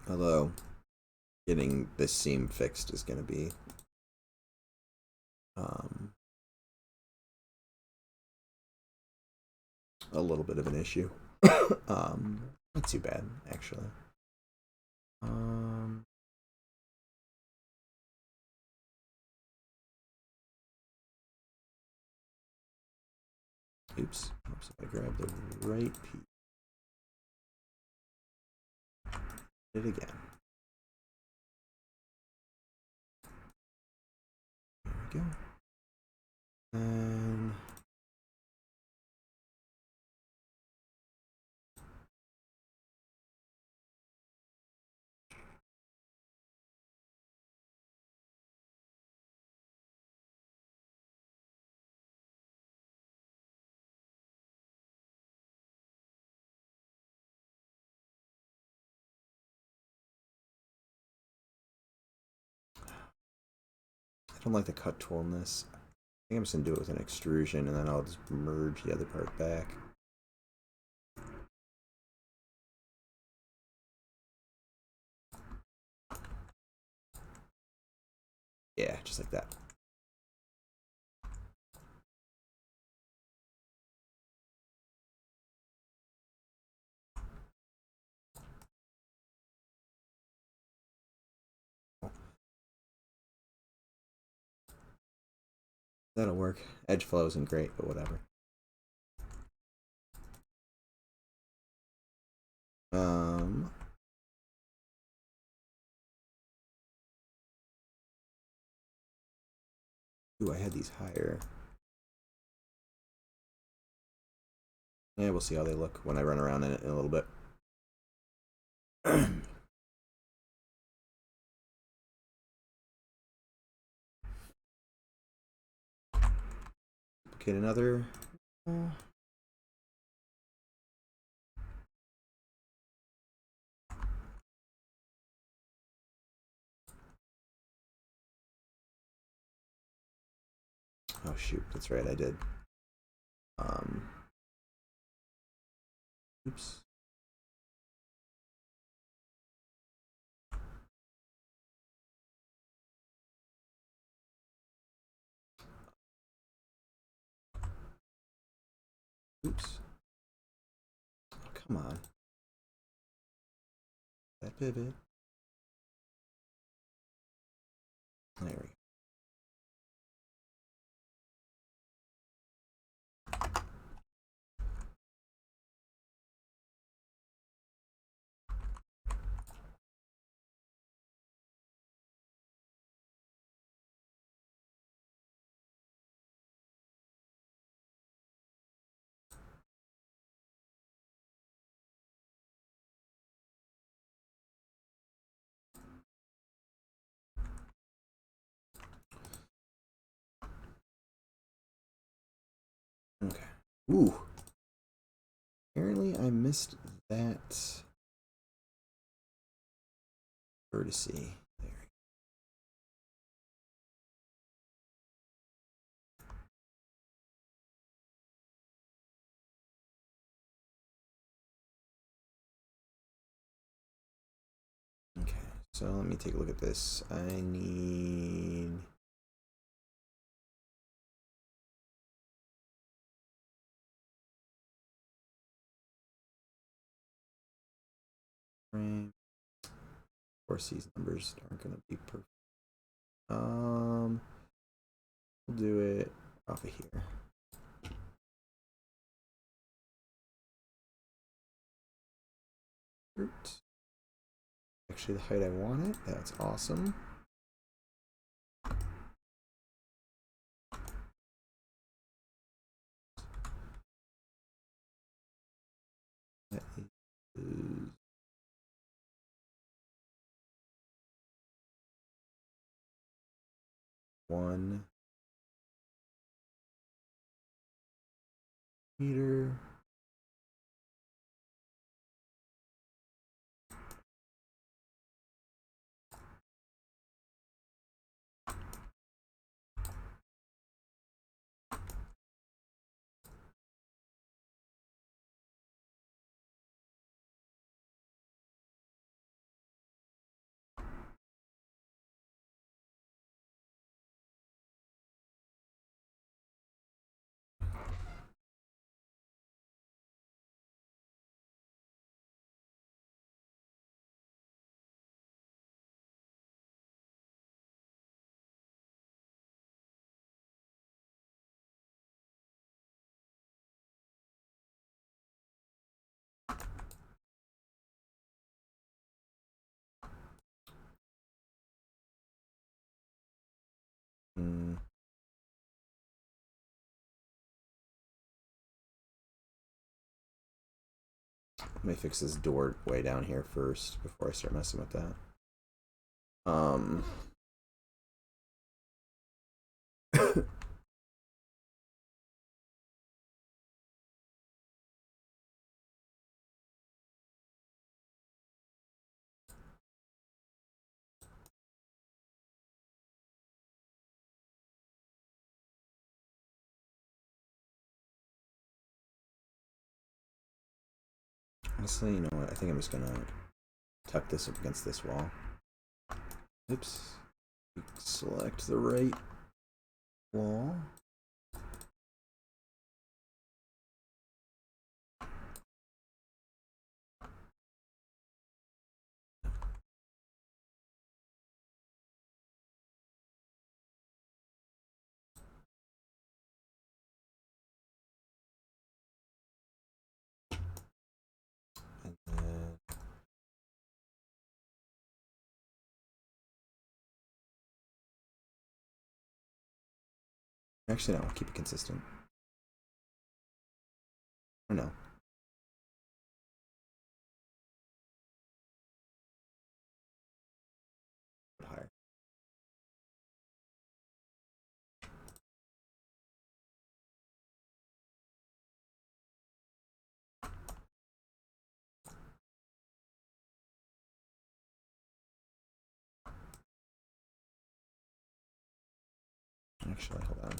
Although getting this seam fixed is going to be a little bit of an issue. Not too bad, actually. Oops. I grabbed the right piece. Did it again. There we go. And I don't like the cut tool in this. I think I'm just going to do it with an extrusion and then I'll just merge the other part back. Yeah, just like that. That'll work. Edge flow isn't great, but whatever. Ooh, I had these higher. Yeah, we'll see how they look when I run around in it in a little bit. Duplicate another. Oh shoot, that's right, I did. Oops. Oops. Oh, come on. That pivot. There we go. Okay. Ooh. Apparently I missed that vertice. There. Okay, so let me take a look at this. I need... frame. Of course, these numbers aren't going to be perfect. We'll do it off of here. Actually, the height I want it. That's awesome. That is 1 meter. Let me fix this door way down here first before I start messing with that. Honestly, you know what? I think I'm just gonna tuck this up against this wall. Oops. Select the right wall. And then actually, no, I'll keep it consistent. Or no. Higher. Actually, hold on.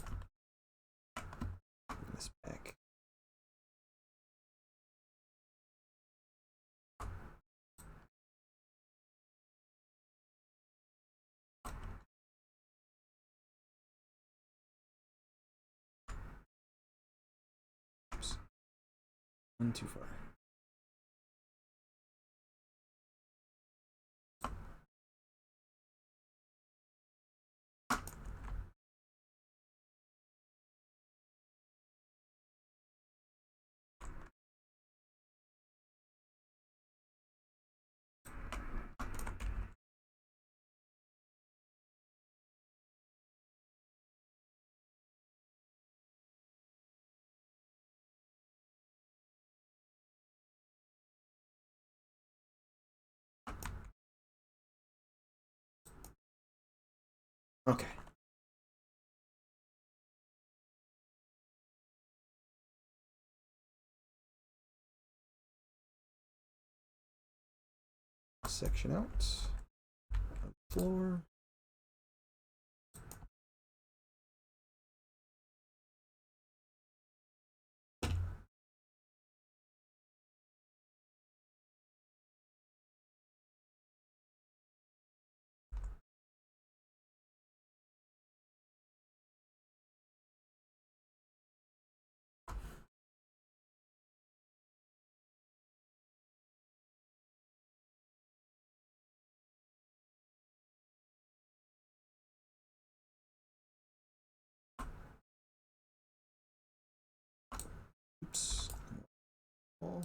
this back. Oops. One too far. Okay. Section out. On the floor. Oops. Oh.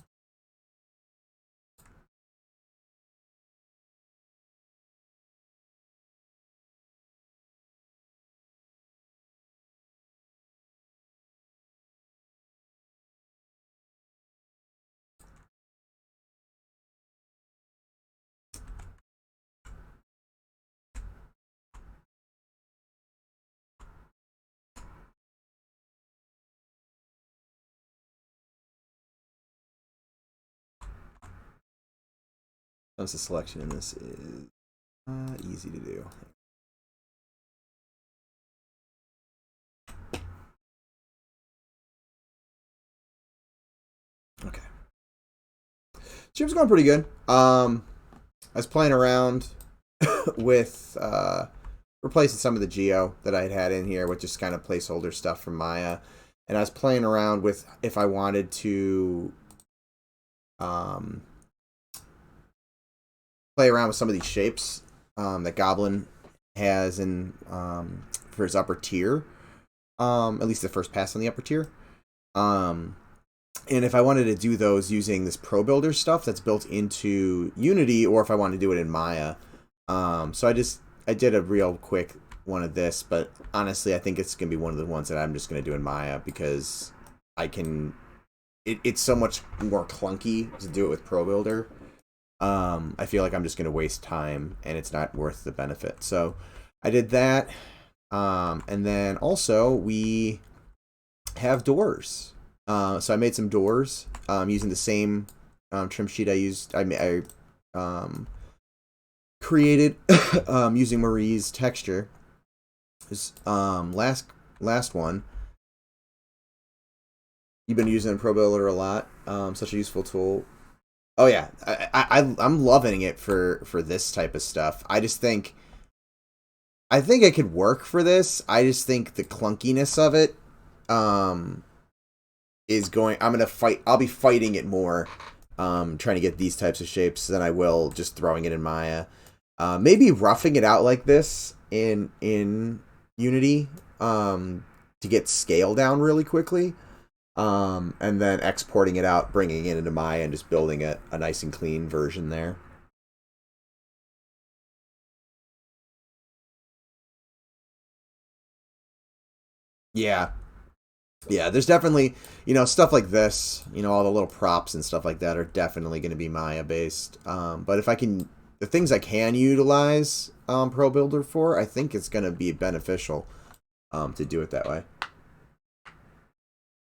Notice the selection in this is easy to do. Okay. Stream's going pretty good. I was playing around with replacing some of the geo that I had in here with just kind of placeholder stuff from Maya. And I was playing around with if I wanted to play around with some of these shapes that Goblin has in for his upper tier. At least the first pass on the upper tier. And if I wanted to do those using this Pro Builder stuff that's built into Unity, or if I wanted to do it in Maya. So I did a real quick one of this, but honestly I think it's going to be one of the ones that I'm just going to do in Maya because I can... It's so much more clunky to do it with Pro Builder. I feel like I'm just going to waste time and it's not worth the benefit. So I did that. And then also we have doors. So I made some doors using the same trim sheet I used. I created using Marie's texture. This last one. You've been using Pro Builder a lot. Such a useful tool. Oh yeah, I'm loving it for this type of stuff. I think it could work for this. I just think the clunkiness of it is going... I'll be fighting it more trying to get these types of shapes than I will just throwing it in Maya. Maybe roughing it out like this in Unity to get scale down really quickly. And then exporting it out, bringing it into Maya, and just building a nice and clean version there. Yeah. Yeah, there's definitely, stuff like this, all the little props and stuff like that are definitely going to be Maya-based. But if I can... The things I can utilize Pro Builder for, I think it's going to be beneficial to do it that way.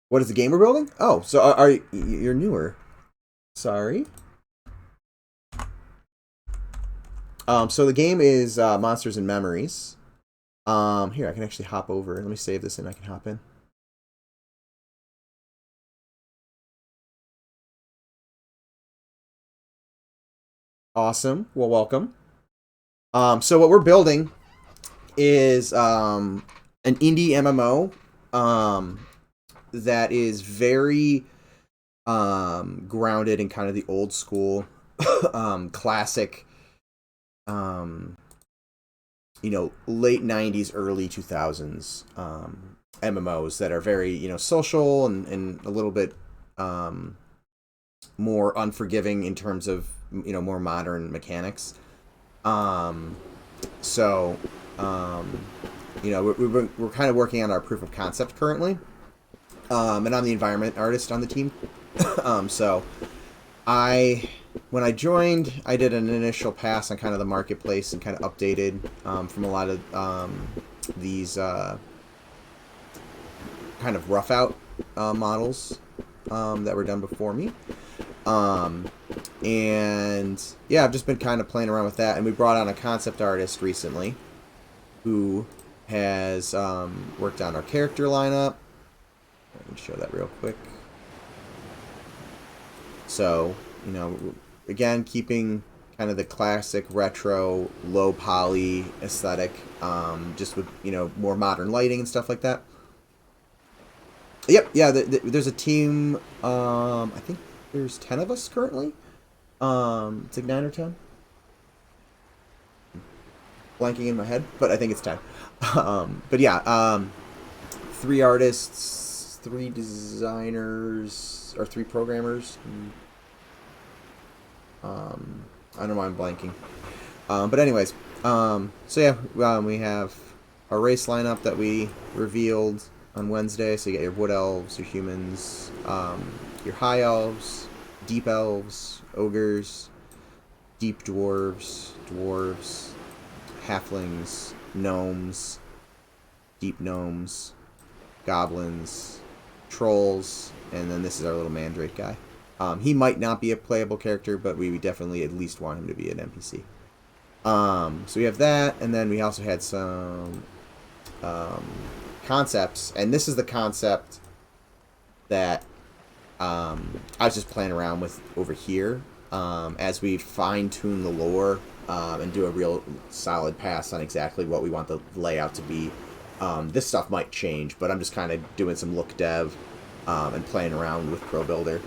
What is the game we're building? Oh, so you're newer. Sorry. So the game is Monsters and Memories. Here, I can actually hop over. Let me save this and I can hop in. Awesome. Well, welcome. So what we're building is an indie MMO that is very grounded in kind of the old school classic late 90s early 2000s MMOs that are very social and a little bit more unforgiving in terms of more modern mechanics. So we're kind of working on our proof of concept currently, and I'm the environment artist on the team. So when I joined, I did an initial pass on kind of the marketplace and kind of updated from a lot of these kind of rough out models that were done before me. And yeah, I've just been kind of playing around with that, and we brought on a concept artist recently who has worked on our character lineup. Let me show that real quick. So, again, keeping kind of the classic retro low poly aesthetic, just with more modern lighting and stuff like that. Yep, yeah, there's a team. I think there's 10 of us currently. It's like 9 or 10. Blanking in my head, but I think it's 10. But yeah, 3 artists, 3 designers, or 3 programmers. I don't know why I'm blanking. But anyways, so yeah, we have our race lineup that we revealed on Wednesday. So you get your wood elves, your humans, your high elves, deep elves, ogres, deep dwarves, halflings, gnomes, deep gnomes, goblins, trolls, and then this is our little mandrake guy. He might not be a playable character, but we definitely at least want him to be an NPC. So we have that, and then we also had some concepts, and this is the concept that I was just playing around with over here as we fine-tune the lore and do a real solid pass on exactly what we want the layout to be. This stuff might change, but I'm just kind of doing some look dev and playing around with Pro Builder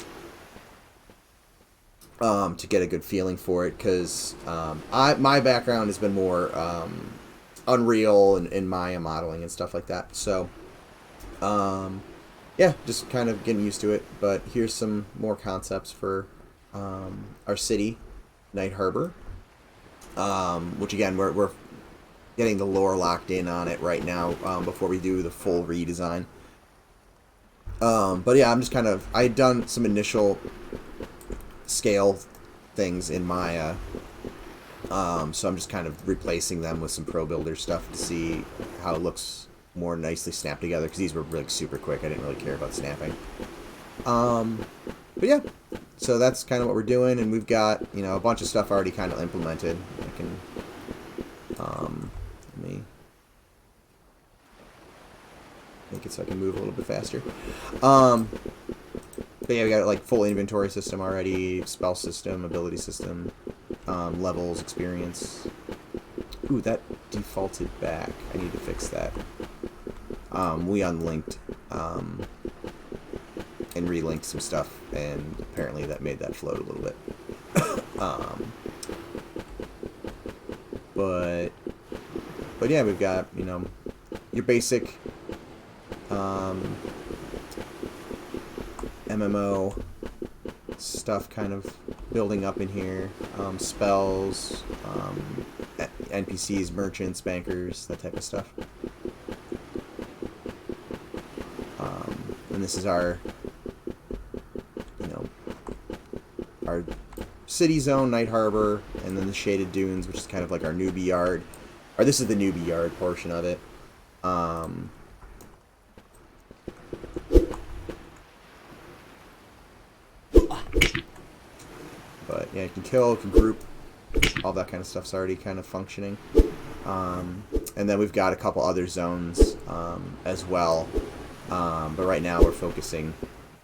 to get a good feeling for it, because my background has been more Unreal and Maya modeling and stuff like that. So yeah, just kind of getting used to it. But here's some more concepts for our city, Night Harbor, which again we're getting the lore locked in on it right now before we do the full redesign. But yeah, I'm just kind of, I had done some initial scale things in Maya, so I'm just kind of replacing them with some Pro Builder stuff to see how it looks more nicely snapped together, because these were really super quick. I didn't really care about snapping. But yeah, so that's kind of what we're doing, and we've got a bunch of stuff already kind of implemented. I can let me make it so I can move a little bit faster. But yeah, we got like full inventory system already, spell system, ability system, levels, experience. Ooh, that defaulted back. I need to fix that. We unlinked and relinked some stuff, and apparently that made that float a little bit. But yeah, we've got your basic MMO stuff kind of building up in here. Spells, NPCs, merchants, bankers, that type of stuff. And this is our our city zone, Night Harbor, and then the Shaded Dunes, which is kind of like our newbie yard. Or this is the newbie yard portion of it. But yeah, you can kill, you can group, all that kind of stuff's already kind of functioning. And then we've got a couple other zones as well. But right now we're focusing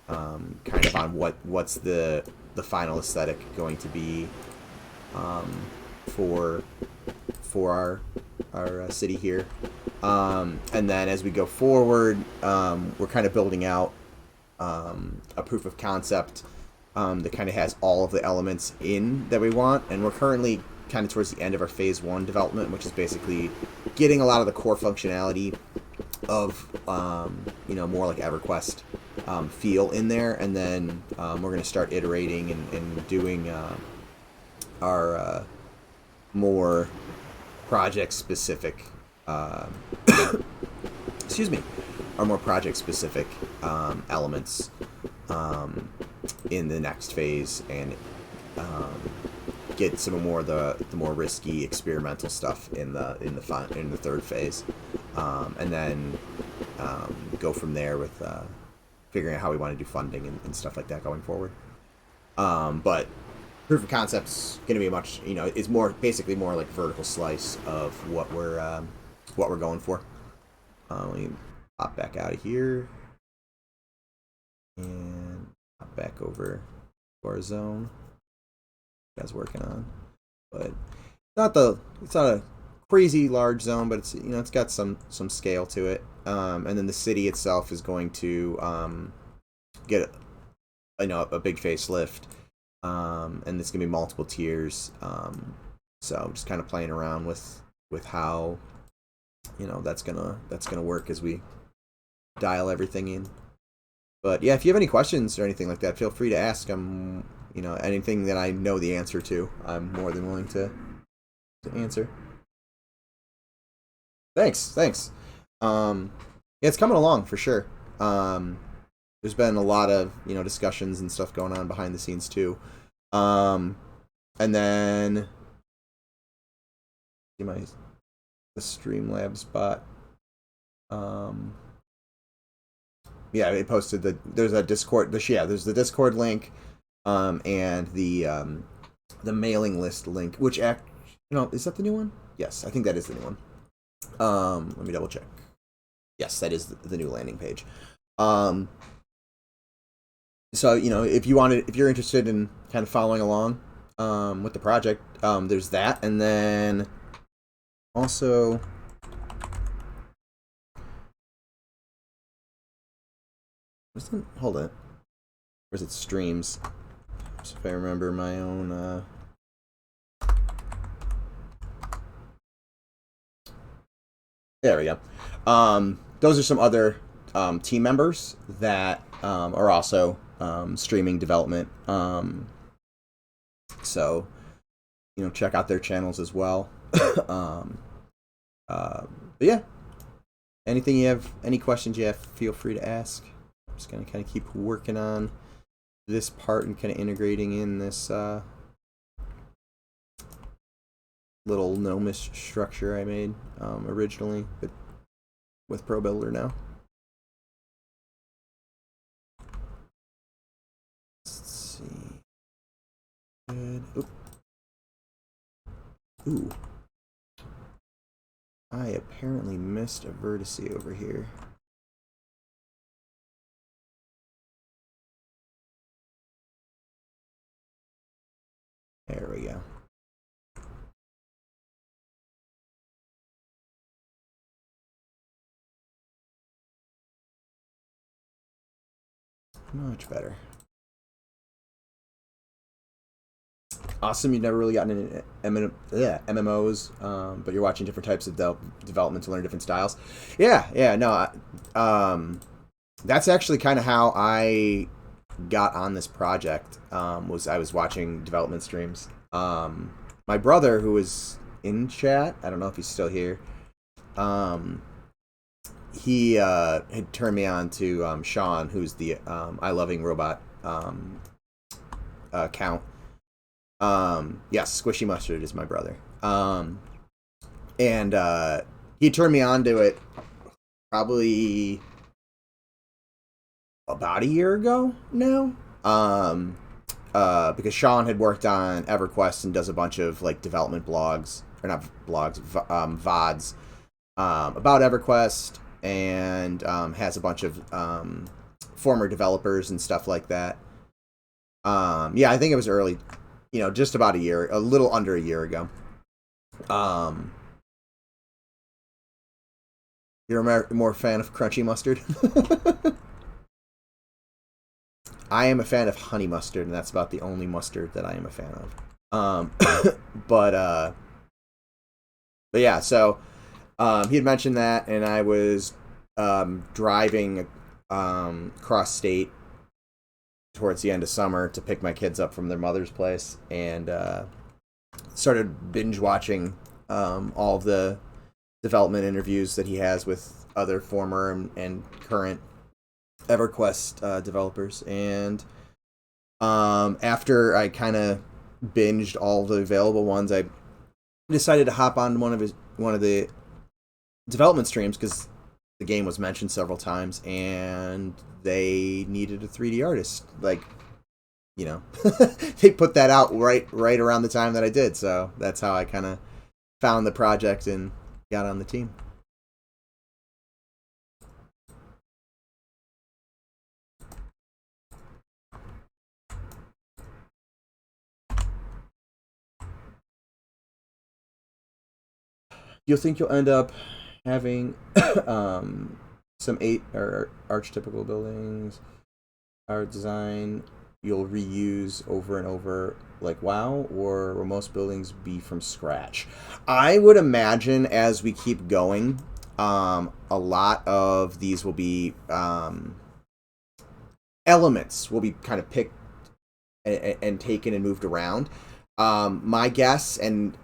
kind of on what's the final aesthetic going to be for our city here. And then as we go forward, we're kind of building out a proof of concept that kind of has all of the elements in that we want, and we're currently kind of towards the end of our phase 1 development, which is basically getting a lot of the core functionality of more like EverQuest feel in there, and then we're going to start iterating and doing our more project specific excuse me, our more project specific elements in the next phase, and get some more the more risky experimental stuff in the third phase, and then go from there with figuring out how we want to do funding and stuff like that going forward. But proof of concept's going to be much, it's basically more like vertical slice of what we're going for. Let me pop back out of here and pop back over to our zone you guys working on. But it's not a crazy large zone, but it's it's got some scale to it. And then the city itself is going to get a big facelift, and it's gonna be multiple tiers. So just kind of playing around with how that's gonna work as we dial everything in. But yeah, if you have any questions or anything like that, feel free to ask. Anything that I know the answer to, I'm more than willing to answer. Thanks. Yeah, it's coming along for sure. There's been a lot of discussions and stuff going on behind the scenes too. And then the Streamlabs bot. Yeah, they posted there's a Discord. There's the Discord link, and the mailing list link. Which is that the new one? Yes, I think that is the new one. Let me double check. Yes, that is the new landing page. So if you're interested in kind of following along with the project, there's that, and then also hold on, where's it? Streams. So if I remember my own there we go. Those are some other team members that are also streaming development. So check out their channels as well. But yeah, any questions you have, feel free to ask. I'm just gonna kind of keep working on this part and kind of integrating in this little gnomish structure I made originally with Pro Builder now. Let's see. Good. Ooh. I apparently missed a vertice over here. There we go. Much better. Awesome, you've never really gotten into MMOs, but you're watching different types of development to learn different styles. No, that's actually kind of how I got on this project. I was watching development streams. My brother, who was in chat, I don't know if he's still here, he had turned me on to Sean, who's the I Loving Robot account. Yes, Squishy Mustard is my brother. And he turned me on to it probably about a year ago now. Because Sean had worked on EverQuest and does a bunch of like development blogs, or not blogs, VODs about EverQuest, and has a bunch of former developers and stuff like that. Yeah, I think it was early just about a little under a year ago. You're more a fan of crunchy mustard? I am a fan of honey mustard, and that's about the only mustard that I am a fan of. But yeah, so he had mentioned that, and I was driving cross state towards the end of summer to pick my kids up from their mother's place, and started binge watching all of the development interviews that he has with other former and current EverQuest developers. And after I kind of binged all the available ones, I decided to hop on one of the development streams because the game was mentioned several times, and they needed a 3D artist. Like, they put that out right around the time that I did, so that's how I kind of found the project and got on the team. You'll think you'll end up having some archetypical buildings, art design you'll reuse over and over like WoW, or will most buildings be from scratch? I would imagine as we keep going, a lot of these will be elements will be kind of picked and taken and moved around. My guess, and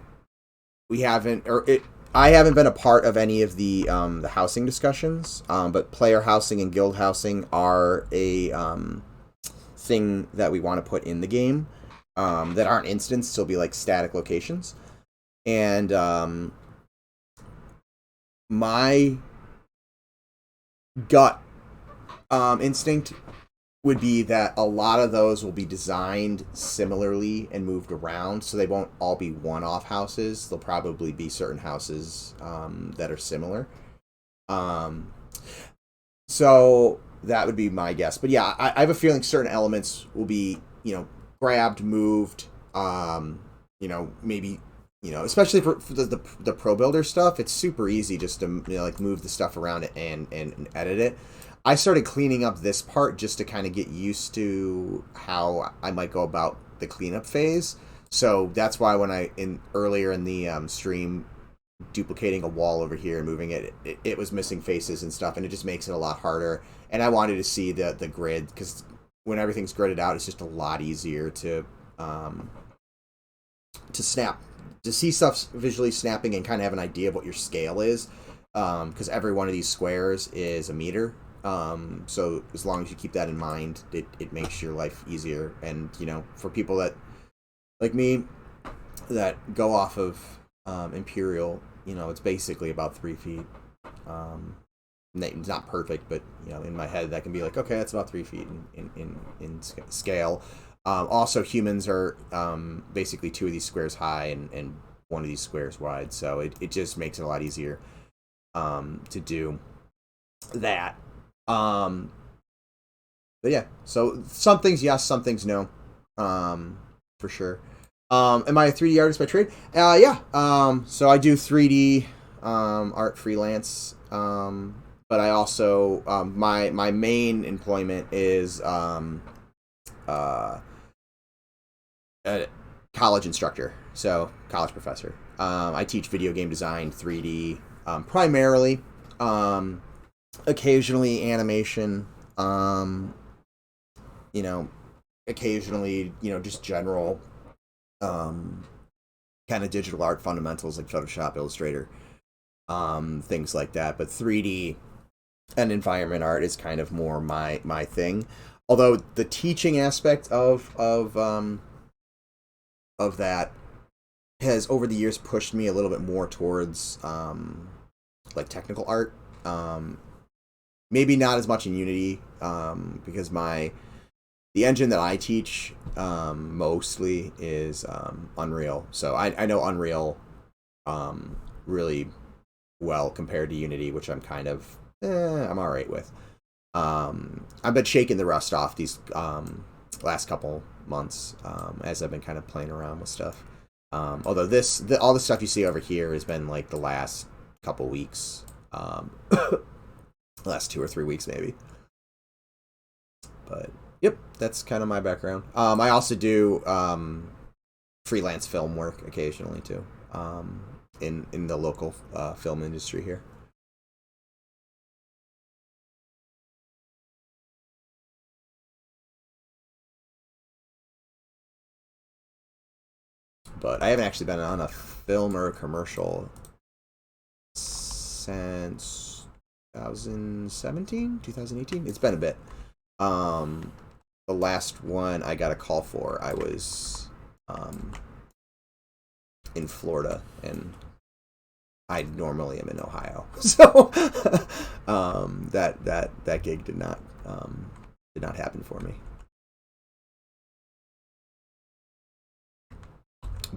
I haven't been a part of any of the housing discussions, but player housing and guild housing are a thing that we want to put in the game that aren't instanced. They'll be like static locations. And my gut instinct would be that a lot of those will be designed similarly and moved around, so they won't all be one-off houses. There'll probably be certain houses that are similar. So that would be my guess. But yeah, I have a feeling certain elements will be, grabbed, moved, maybe, especially for the pro builder stuff. It's super easy just to move the stuff around it and edit it. I started cleaning up this part just to kind of get used to how I might go about the cleanup phase. So that's why when earlier in the stream, duplicating a wall over here and moving it was missing faces and stuff, and it just makes it a lot harder. And I wanted to see the grid, because when everything's gridded out, it's just a lot easier to snap, to see stuff visually snapping and kind of have an idea of what your scale is, because every one of these squares is a meter. So as long as you keep that in mind, it makes your life easier. And, for people that, like me, that go off of Imperial, it's basically about 3 feet. It's not perfect, but, in my head, that can be like, okay, that's about 3 feet in scale. Also, humans are basically 2 of these squares high and 1 of these squares wide, so it just makes it a lot easier to do that. But yeah, so some things yes, some things no, for sure. Am I a 3D artist by trade? Yeah. So I do 3D art freelance, but I also my main employment is a college instructor, so college professor. I teach video game design, 3D, primarily. Occasionally animation, occasionally, just general kind of digital art fundamentals like Photoshop, Illustrator, things like that. But 3D and environment art is kind of more my thing. Although the teaching aspect of that has over the years pushed me a little bit more towards like technical art. Maybe not as much in Unity, because the engine that I teach mostly is Unreal. So I know Unreal really well compared to Unity, which I'm kind of I'm all right with. I've been shaking the rust off these last couple months, as I've been kind of playing around with stuff. Although all the stuff you see over here has been like the last couple weeks, last 2 or 3 weeks maybe. But yep, that's kind of my background. I also do freelance film work occasionally too, in the local film industry here. But I haven't actually been on a film or a commercial since 2017, 2018. It's been a bit. The last one I got a call for, I was in Florida, and I normally am in Ohio, so that gig did not happen for me.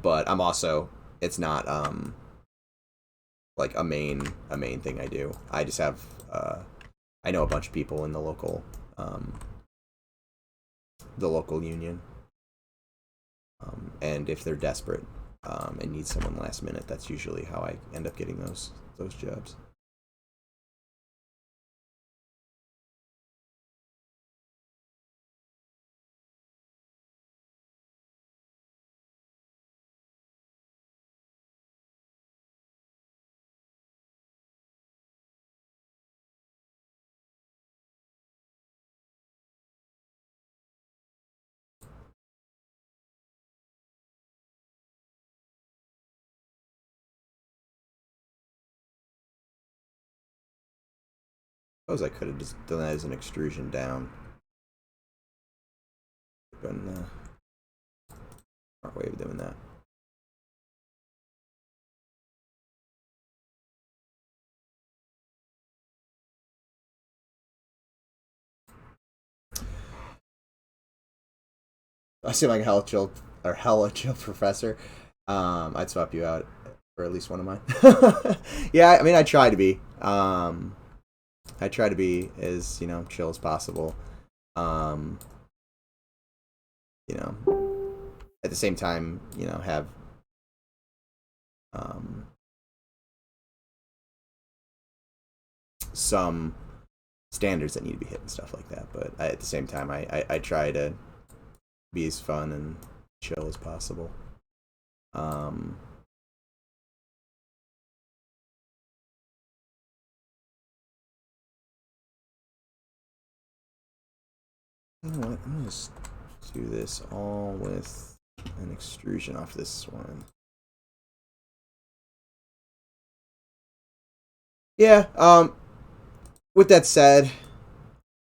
But I'm also, it's not like a main thing I do. I just have I know a bunch of people in the local union, and if they're desperate and need someone last minute, that's usually how I end up getting those jobs. Suppose I could have just done that as an extrusion down. Been a smart way of doing that. I seem like a hella chill professor. I'd swap you out for at least one of mine. Yeah, I mean, I try to be. I try to be as, chill as possible. At the same time, have some standards that need to be hit and stuff like that. But at the same time, I try to be as fun and chill as possible. You know what? I'm gonna just do this all with an extrusion off this one. Yeah. With that said,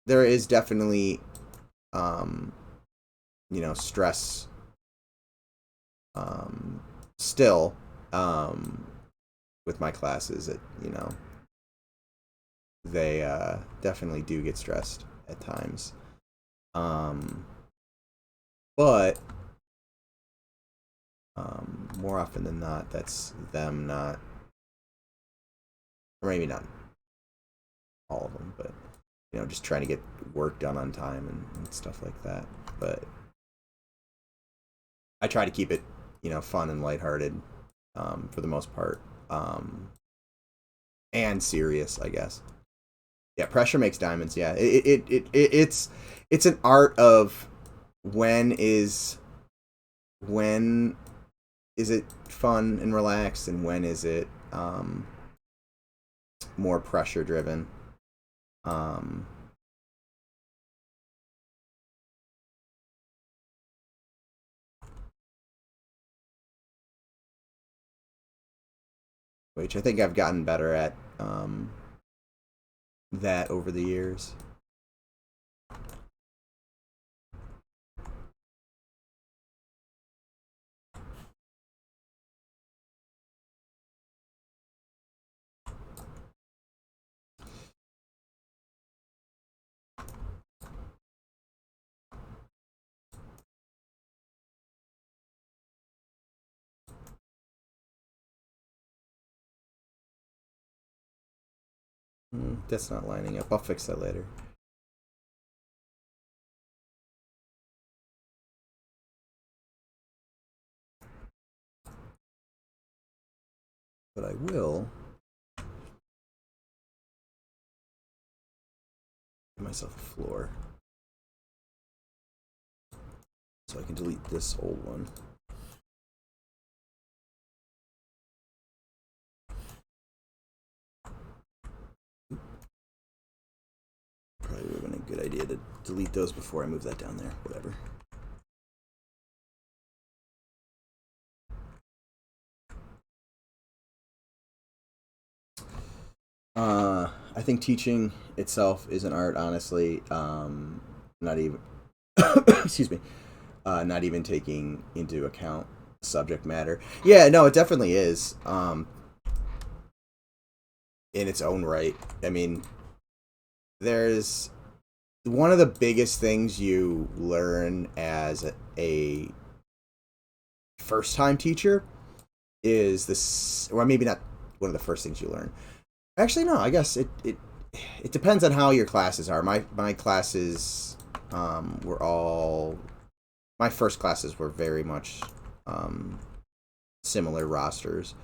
there is definitely, stress. Still, with my classes, that they definitely do get stressed at times. But more often than not, that's them not, or maybe not all of them, but just trying to get work done on time and stuff like that. But I try to keep it, fun and lighthearted, for the most part, and serious, I guess. Yeah, pressure makes diamonds. Yeah, it's an art of when is it fun and relaxed, and when is it more pressure driven. Which I think I've gotten better at that over the years. That's not lining up. I'll fix that later. but I will give myself a floor so I can delete this old one. Probably would have been a good idea to delete those before I move that down there. Whatever. I think teaching itself is an art, honestly. Not even, excuse me, not even taking into account subject matter. Yeah, no, it definitely is. In its own right. I mean, there's one of the biggest things you learn as a first-time teacher is this, or maybe not one of the first things you learn. Actually, no. I guess it depends on how your classes are. My classes were all, my first classes were very much similar rosters,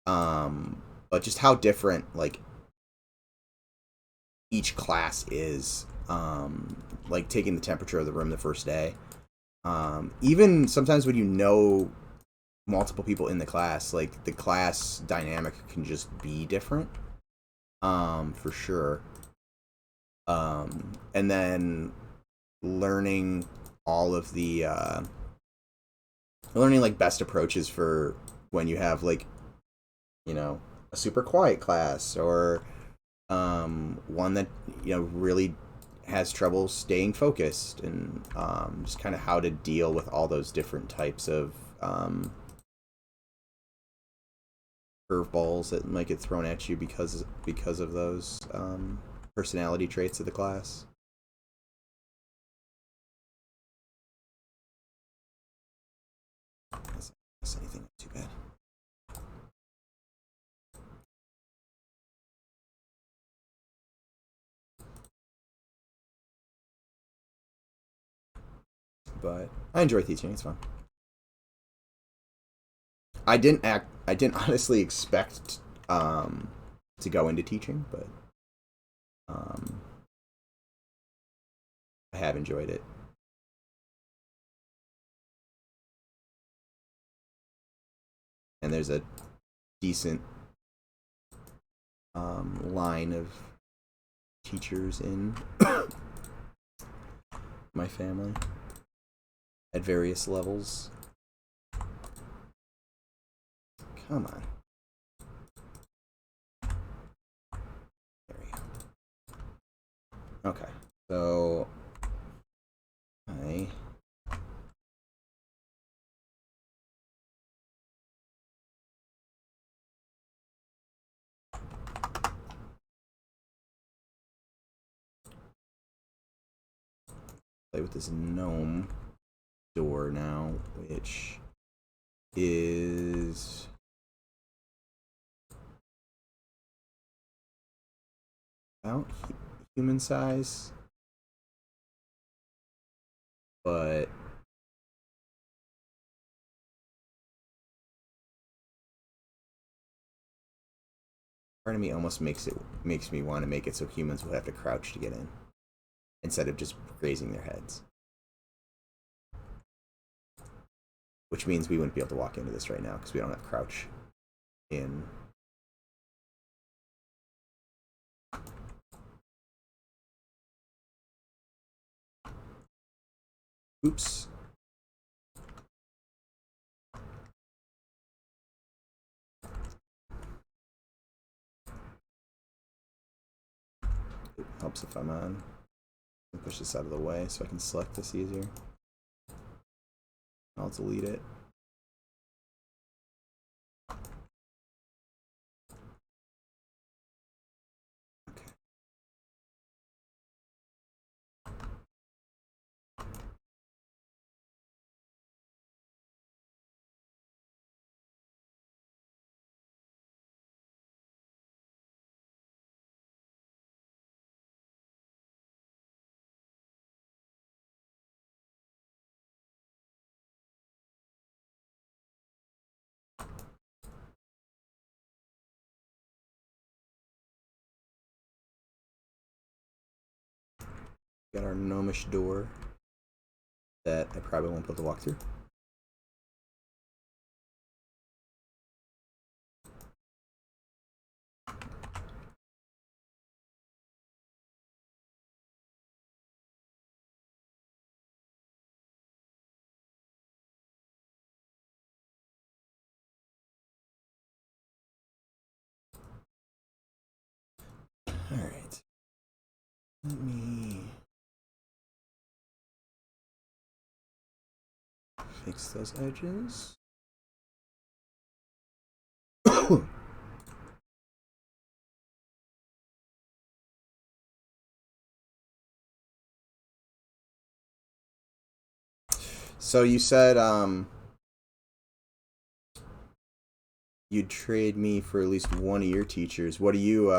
but just how different like each class is. Like taking the temperature of the room the first day. Even sometimes when you know multiple people in the class, like the class dynamic can just be different. For sure. And then learning all of the learning like best approaches for when you have like, you know, a super quiet class or one that, you know, really has trouble staying focused, and just kind of how to deal with all those different types of curveballs that might get thrown at you because of those personality traits of the class. That's anything too bad. But I enjoy teaching. It's fun. I didn't honestly expect to go into teaching, but I have enjoyed it. And there's a decent line of teachers in my family at various levels. Come on. There we go. Okay, so I play with this gnome door now, which is about human size, but part of me almost makes me want to make it so humans will have to crouch to get in instead of just grazing their heads. Which means we wouldn't be able to walk into this right now because we don't have crouch in. Oops. It helps if I'm on. Push this out of the way so I can select this easier. I'll delete it. Got our gnomish door that I probably won't be able to walk through. Alright. Let me fix those edges. So you said you'd trade me for at least one of your teachers. What are you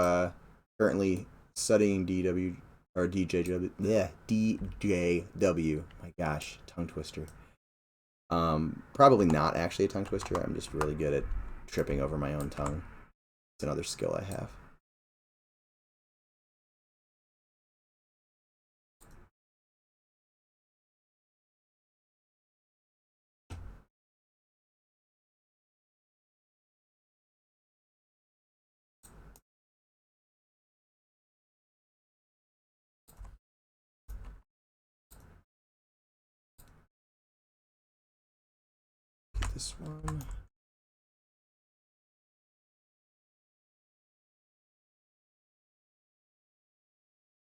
currently studying? DW or DJW? Yeah, DJW. My gosh, tongue twister. Probably not actually a tongue twister. I'm just really good at tripping over my own tongue. It's another skill I have. Get this one.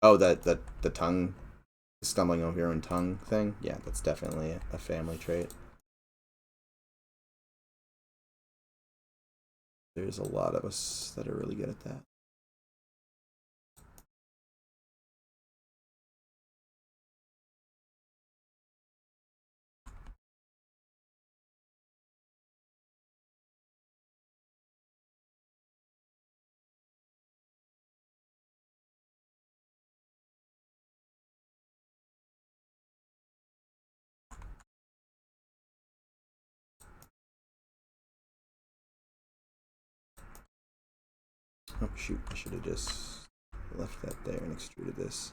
Oh, the tongue, stumbling over your own tongue thing. Yeah, that's definitely a family trait. There's a lot of us that are really good at that. Oh shoot, I should have just left that there and extruded this.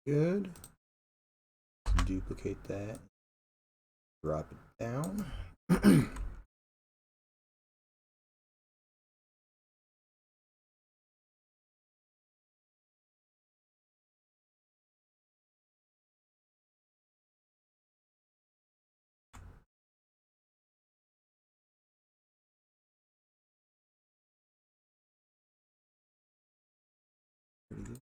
Good. Duplicate that. Drop it down. Pretty good.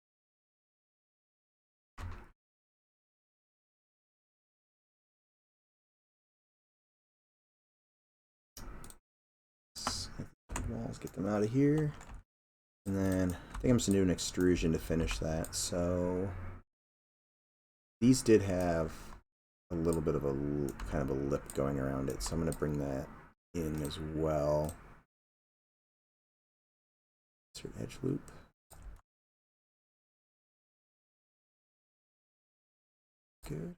Walls, get them out of here. And then I think I'm just gonna do an extrusion to finish that. So these did have a little bit of a kind of a lip going around it, so I'm gonna bring that in as well. Insert edge loop. Good.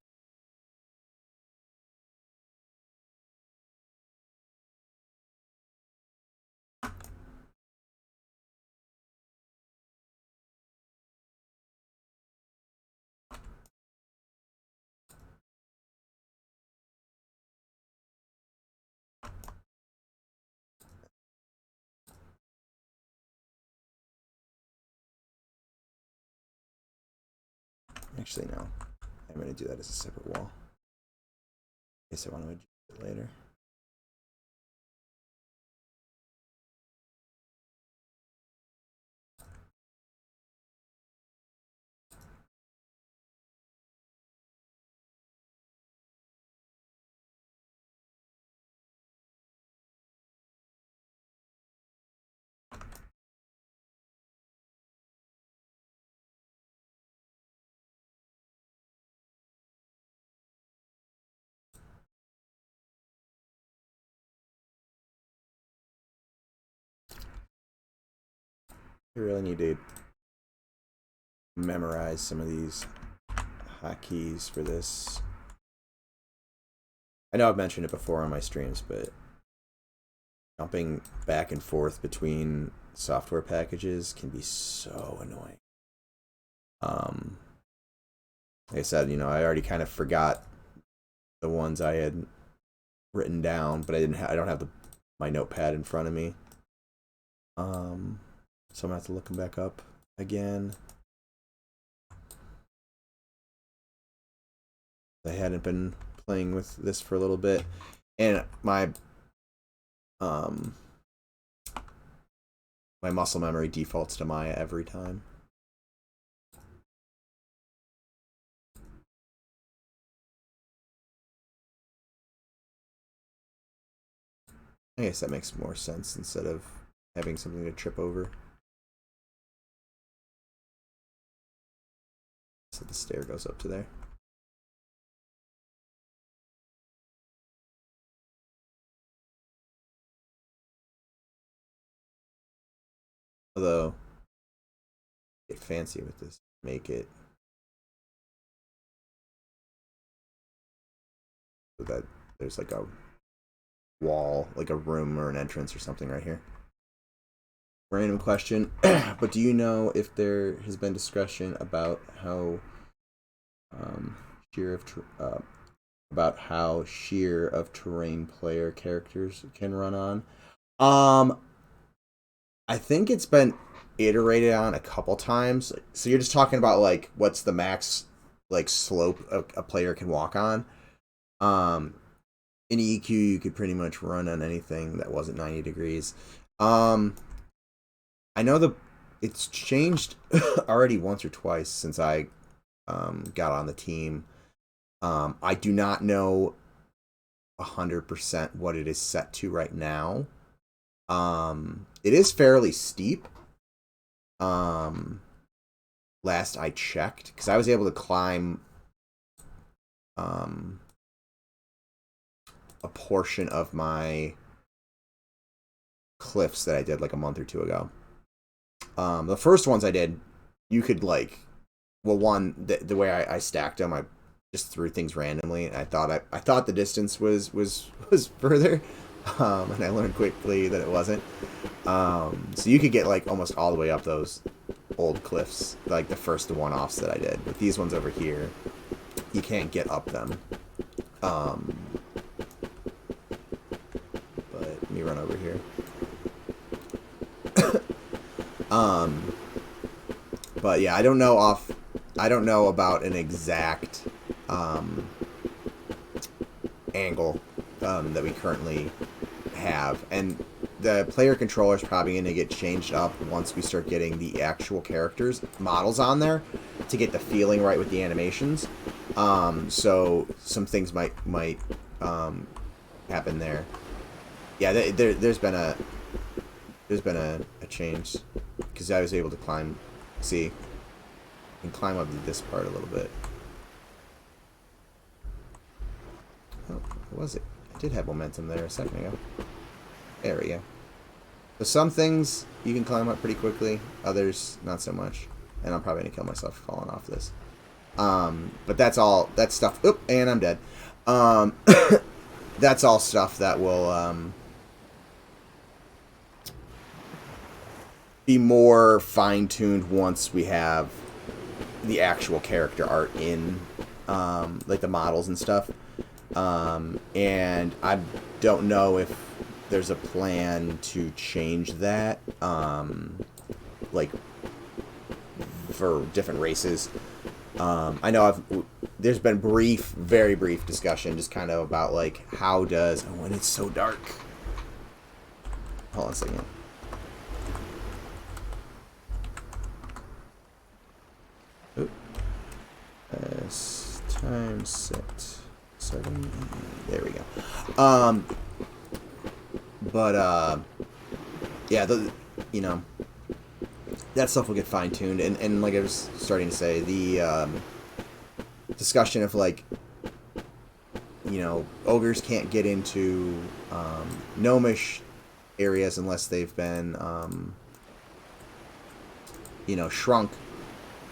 Actually, no. I'm going to do that as a separate wall. I guess I want to adjust it later. I really need to memorize some of these hotkeys for this. I know I've mentioned it before on my streams, but jumping back and forth between software packages can be so annoying. Like I said, you know, I already kind of forgot the ones I had written down, but I don't have my notepad in front of me. So I'm gonna have to look them back up again. I hadn't been playing with this for a little bit, and my muscle memory defaults to Maya every time. I guess that makes more sense instead of having something to trip over. So the stair goes up to there. Although, get fancy with this, make it so that there's like a wall, like a room or an entrance or something right here. Random question, but do you know if there has been discussion about how sheer of terrain player characters can run on? I think it's been iterated on a couple times. So you're just talking about like what's the max like slope a player can walk on. In EQ, you could pretty much run on anything that wasn't 90 degrees. I know it's changed already once or twice since I got on the team. I do not know 100% what it is set to right now. It is fairly steep. Last I checked, because I was able to climb a portion of my cliffs that I did like a month or two ago. The first ones I did, you could like, well, the way I stacked them, I just threw things randomly, and I thought the distance was further, and I learned quickly that it wasn't. So you could get like almost all the way up those old cliffs, like the first one-offs that I did. But these ones over here, you can't get up them. But let me run over here. But yeah, I don't know about an exact angle that we currently have, and the player controller is probably going to get changed up once we start getting the actual characters models on there to get the feeling right with the animations. So some things might happen there. Yeah, there's been a change, because I was able to climb. See, I can climb up to this part a little bit. Oh, what was it? I did have momentum there a second ago. There we go. So some things you can climb up pretty quickly, others not so much. And I'm probably gonna kill myself for falling off this. But that's stuff. Oop, and I'm dead. That's all stuff that will be more fine-tuned once we have the actual character art in, like the models and stuff. And I don't know if there's a plan to change that, like for different races. I know there's been very brief discussion, just kind of about like how does, when it's so dark. Hold on a second. Oop. Time set 7. There we go. Yeah, that stuff will get fine-tuned, and like I was starting to say, the discussion of like, ogres can't get into gnomish areas unless they've been Shrunk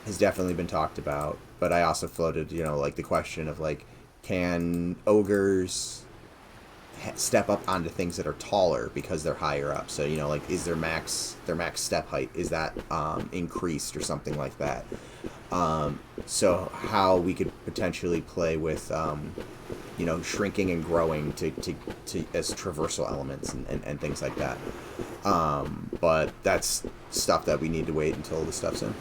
has definitely been talked about, but I also floated, like the question of like, can ogres step up onto things that are taller because they're higher up? So like, is their max step height, is that increased or something like that? So how we could potentially play with shrinking and growing to as traversal elements and things like that. But that's stuff that we need to wait until the stuff's in.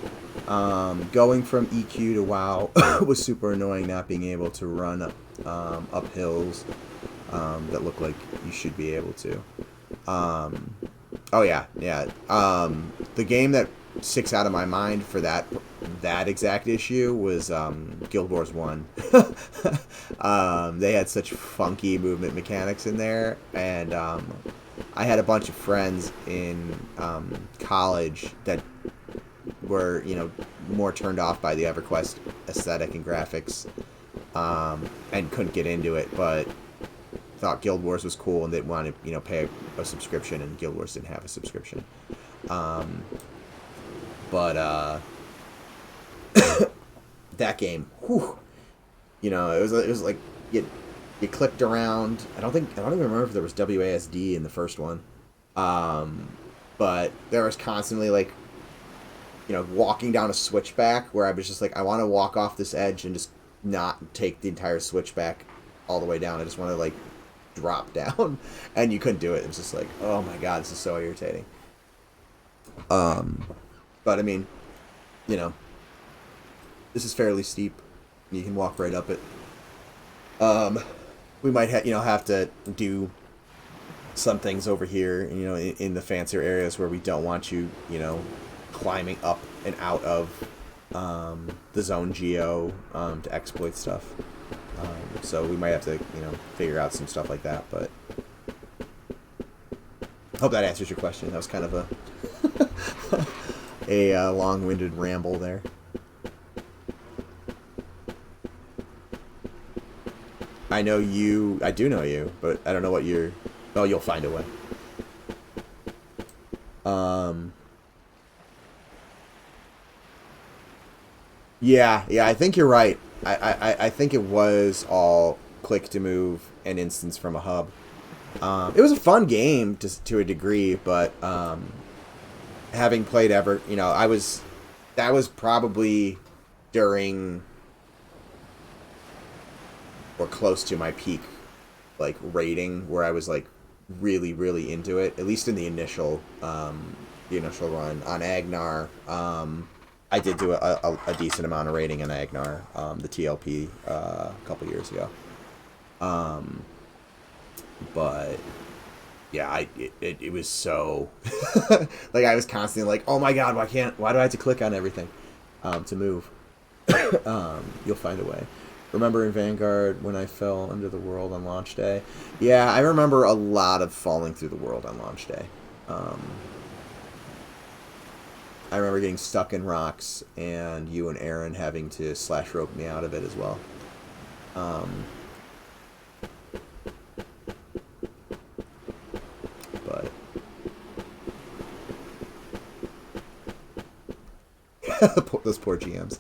Going from EQ to WoW was super annoying, not being able to run up hills that look like you should be able to. The game that sticks out of my mind for that exact issue was Guild Wars 1. They had such funky movement mechanics in there, and I had a bunch of friends in college that were more turned off by the EverQuest aesthetic and graphics, and couldn't get into it, but thought Guild Wars was cool and they'd want to pay a subscription, and Guild Wars didn't have a subscription. That game, whew, it was like you clicked around. I don't even remember if there was WASD in the first one, but there was constantly like walking down a switchback where I was just like, I want to walk off this edge and just not take the entire switchback all the way down. I just want to like drop down, and you couldn't do it. It was just like, oh my god, this is so irritating. But I mean, this is fairly steep. You can walk right up it. We might have to do some things over here, in the fancier areas where we don't want you, climbing up and out of the zone geo to exploit stuff. So we might have to, figure out some stuff like that. But hope that answers your question. That was kind of a long-winded ramble there. I do know you, but I don't know what you're... Oh, you'll find a way. Yeah, I think you're right. I think it was all click to move and instance from a hub. It was a fun game to a degree, but having played that was probably during or close to my peak like rating, where I was like really, really into it, at least in the initial run on Agnar. I did do a decent amount of rating on Agnar, the TLP, a couple years ago. But yeah, it was so like I was constantly like, oh my god, why do I have to click on everything to move? You'll find a way. Remember in Vanguard when I fell under the world on launch day? Yeah, I remember a lot of falling through the world on launch day. I remember getting stuck in rocks, and you and Aaron having to slash rope me out of it as well. But those poor GMs.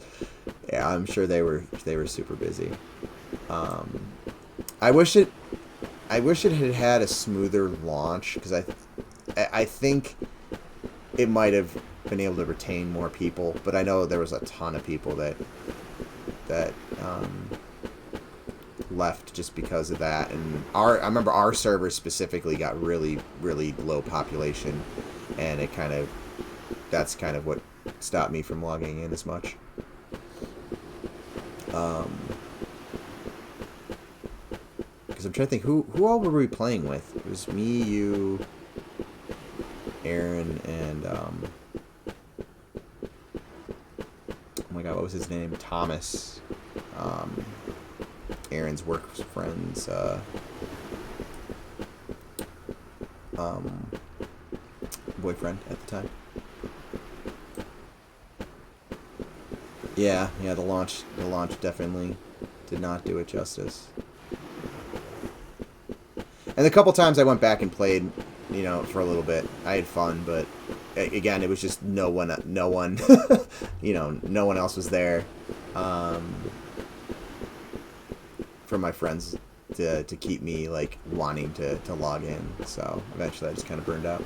Yeah, I'm sure they were super busy. I wish it had had a smoother launch, because I think it might have been able to retain more people, but I know there was a ton of people that left just because of that. And I remember our server specifically got really, really low population, and that's kind of what stopped me from logging in as much. Because I'm trying to think, who all were we playing with? It was me, you, Aaron, and oh my god, what was his name? Thomas. Aaron's work friends. Boyfriend at the time. Yeah, the launch definitely did not do it justice. And the couple times I went back and played, for a little bit, I had fun, but again, it was just no one, you know, no one else was there for my friends to keep me like wanting to log in. So eventually, I just kind of burned out,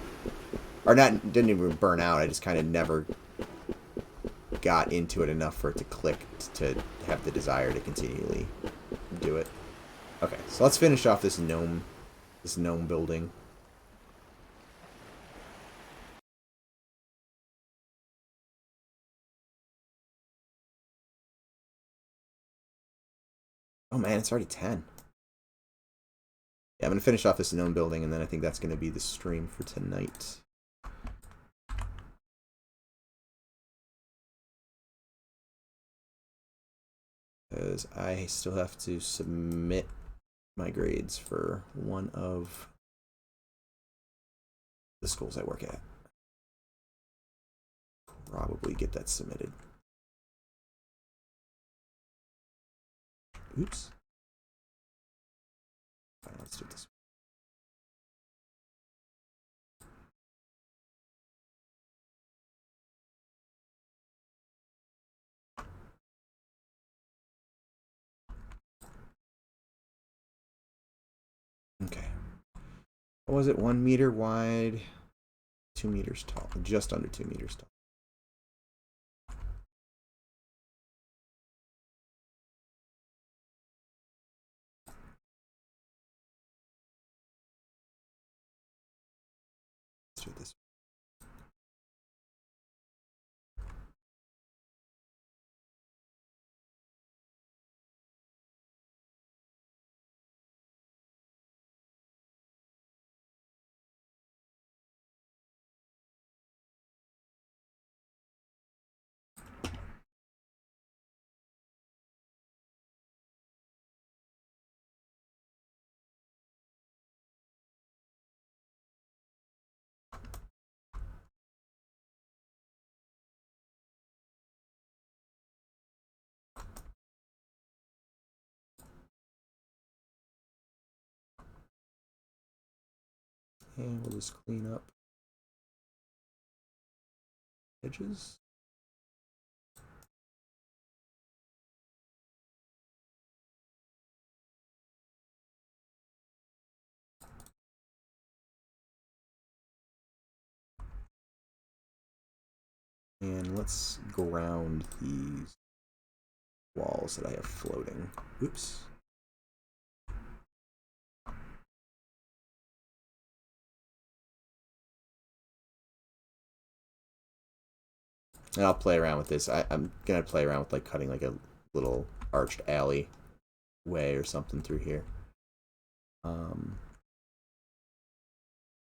or didn't even burn out. I just kind of never got into it enough for it to click to have the desire to continually do it. Okay, so let's finish off this gnome building. Oh man, it's already 10. Yeah, I'm gonna finish off this gnome building, and then I think that's gonna be the stream for tonight. Because I still have to submit my grades for one of the schools I work at. Probably get that submitted. Oops. Fine, let's do this. Okay. What was it? 1 meter wide, 2 meters tall, just under 2 meters tall. Let's do this. And we'll just clean up edges. And let's ground these walls that I have floating. Oops. And I'll play around with this. I'm gonna play around with like cutting like a little arched alley way or something through here.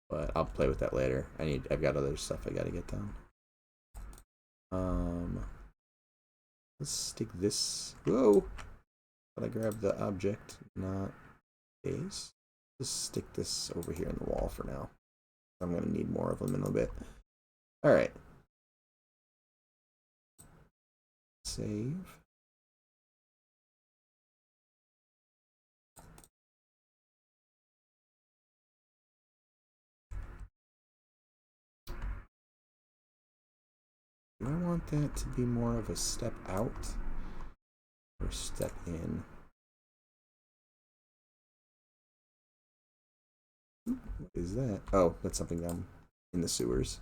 But I'll play with that later. I've got other stuff I gotta get done. Let's stick this. Whoa! But I grabbed the object, not base. Just stick this over here in the wall for now. I'm gonna need more of them in a bit. All right. Save. Do I want that to be more of a step out or step in? What is that? Oh, that's something down in the sewers.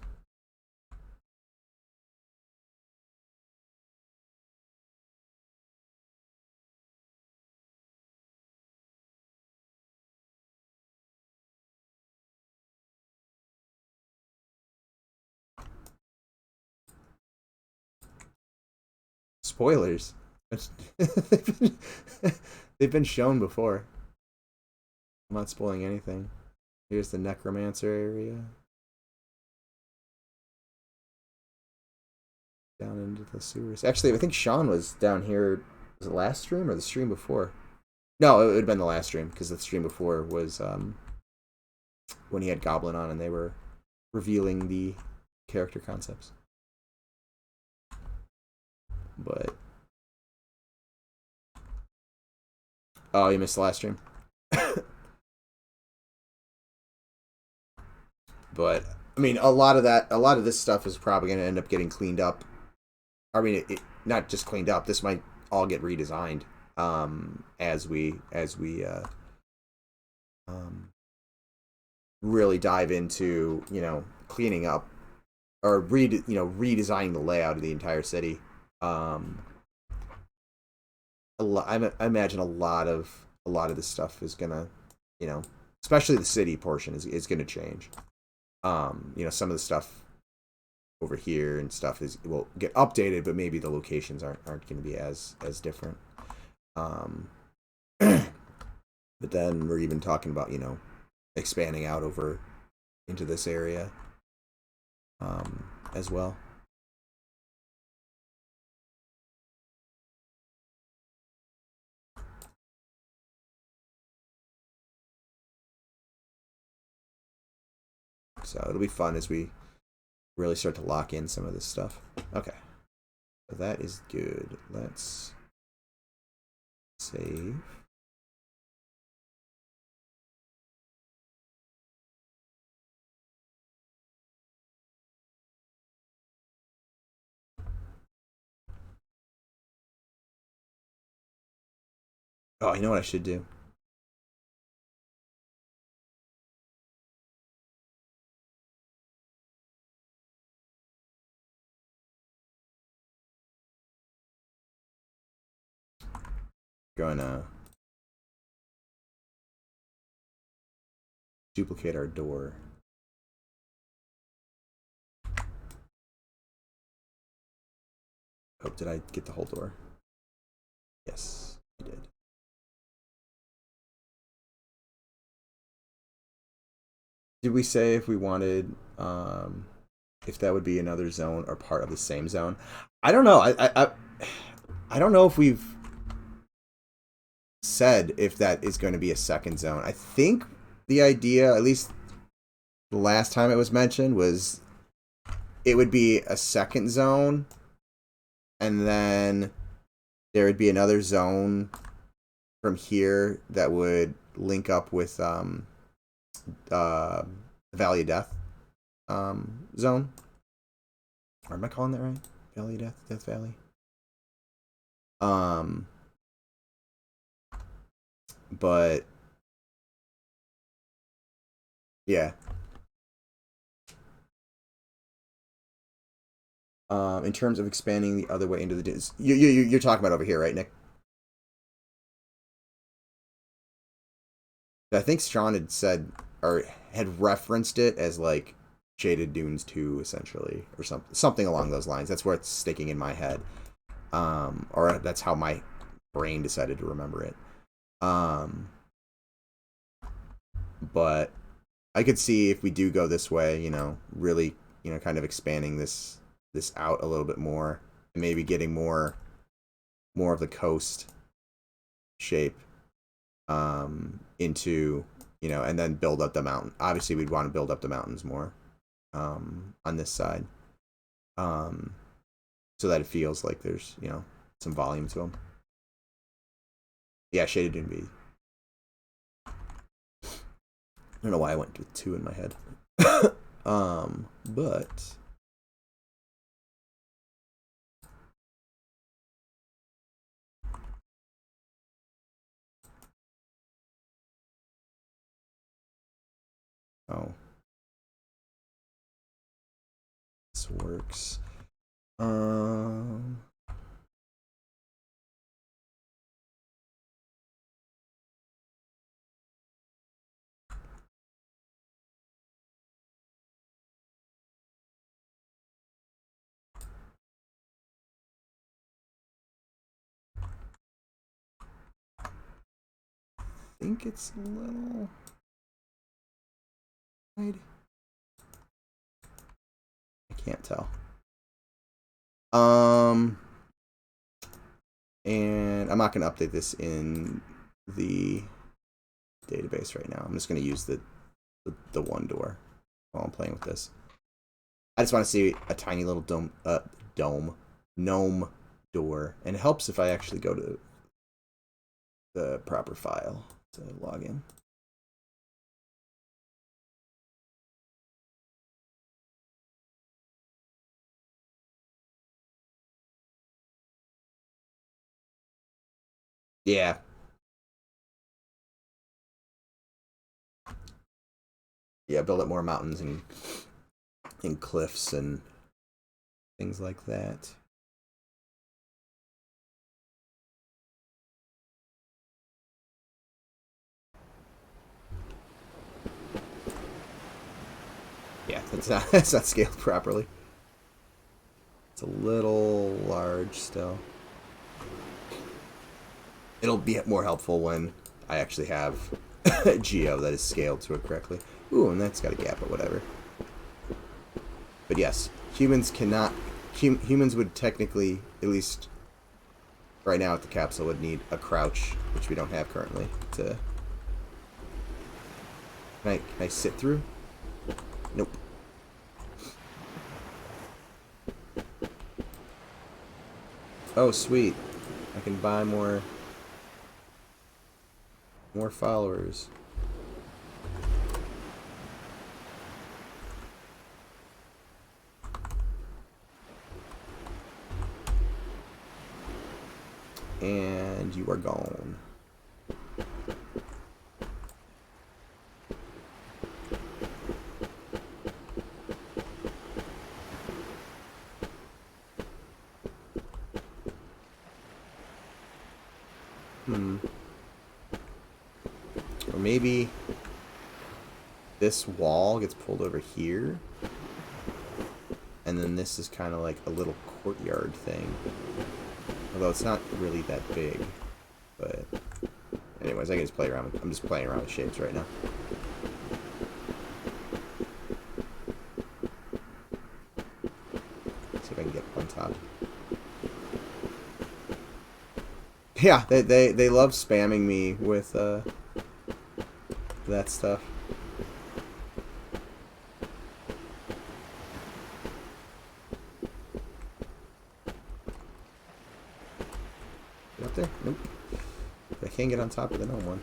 Spoilers. They've been shown before. I'm not spoiling anything. Here's the necromancer area. Down into the sewers. Actually, I think Sean was down here. Was it last stream or the stream before? No, it would have been the last stream, because the stream before was when he had Goblin on and they were revealing the character concepts. But oh, you missed the last stream. But I mean, a lot of this stuff is probably going to end up getting cleaned up. I mean, not just cleaned up. This might all get redesigned as we really dive into, you know, cleaning up or redesigning the layout of the entire city. I imagine a lot of this stuff is gonna, you know, especially the city portion is gonna change. You know, some of the stuff over here and stuff will get updated, but maybe the locations aren't going to be as different. But then we're even talking about, you know, expanding out over into this area as well. So it'll be fun as we really start to lock in some of this stuff. Okay. So that is good. Let's save. Oh, you know what I should do? Gonna duplicate our door. Oh, did I get the whole door? Yes, I did. Did we say if we wanted, if that would be another zone or part of the same zone? I don't know. I don't know if we've said if that is going to be a second zone. I think the idea, at least the last time it was mentioned, was it would be a second zone, and then there would be another zone from here that would link up with Valley of Death zone. Or am I calling that right? Valley of Death? Death Valley? But yeah. In terms of expanding the other way into the you're talking about over here, right, Nick? I think Sean had said or had referenced it as like Shaded Dunes 2, essentially, or something along those lines. That's where it's sticking in my head, or that's how my brain decided to remember it. But I could see if we do go this way, you know, really, you know, kind of expanding this out a little bit more, and maybe getting more of the coast shape into, you know, and then build up the mountain. Obviously, we'd want to build up the mountains more on this side, so that it feels like there's, you know, some volume to them. Yeah, Shaded Dune B. I don't know why I went with 2 in my head. But oh, this works. I think it's a little wide. I can't tell. And I'm not going to update this in the database right now. I'm just going to use the one door while I'm playing with this. I just want to see a tiny little gnome door, and it helps if I actually go to the proper file to log in. Yeah. Yeah, build up more mountains and cliffs and things like that. Yeah, that's not scaled properly. It's a little large still. It'll be more helpful when I actually have a geo that is scaled to it correctly. Ooh, and that's got a gap, but whatever. But yes, humans cannot... Humans would technically, at least right now at the capsule, would need a crouch, which we don't have currently, to... Can I sit through? Nope. Oh, sweet. I can buy more followers. And you are gone. Or maybe this wall gets pulled over here. And then this is kind of like a little courtyard thing. Although it's not really that big. But anyways, I can just play around with, I'm just playing around with shapes right now. See if I can get on top. Yeah, they love spamming me with that stuff. Get up there? Nope. I can't get on top of the gnome one.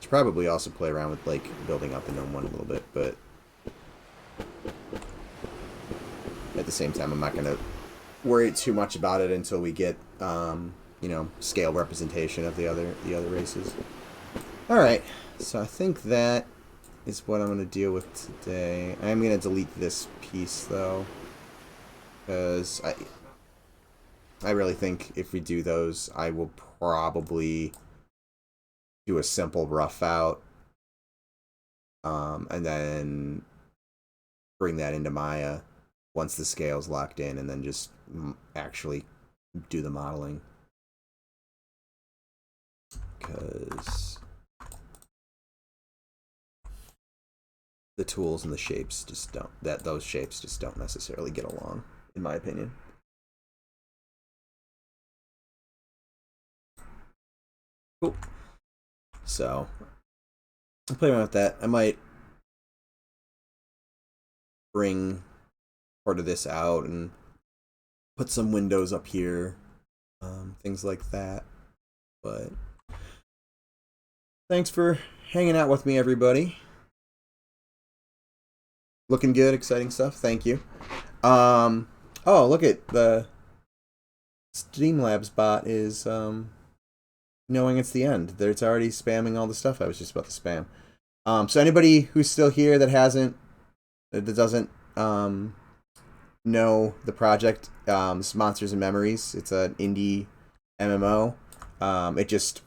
Should probably also play around with like building out the gnome one a little bit, but at the same time, I'm not gonna worry too much about it until we get, you know, scale representation of the other races. All right, so I think that is what I'm gonna deal with today. I am gonna delete this piece though, because I really think if we do those, I will probably do a simple rough out, and then bring that into Maya once the scale's locked in, and then just actually do the modeling. Because the tools and the shapes just don't, those shapes just don't necessarily get along, in my opinion. Cool. So I'll play around with that. I might bring part of this out and put some windows up here, things like that. But thanks for hanging out with me, everybody. Looking good, exciting stuff. Thank you. Oh, look at the Streamlabs bot is knowing it's the end. It's already spamming all the stuff I was just about to spam. So anybody who's still here that doesn't know the project, Monsters and Memories. It's an indie MMO. It just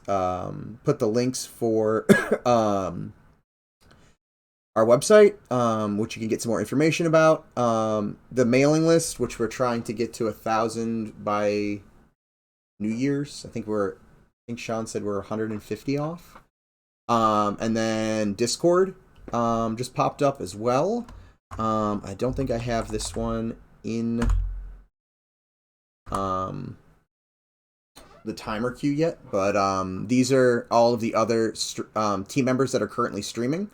put the links for our website, which you can get some more information about. The mailing list, which we're trying to get to 1,000 by New Year's. I think Sean said we're 150 off. And then Discord just popped up as well. I don't think I have this one in the timer queue yet, but these are all of the other team members that are currently streaming.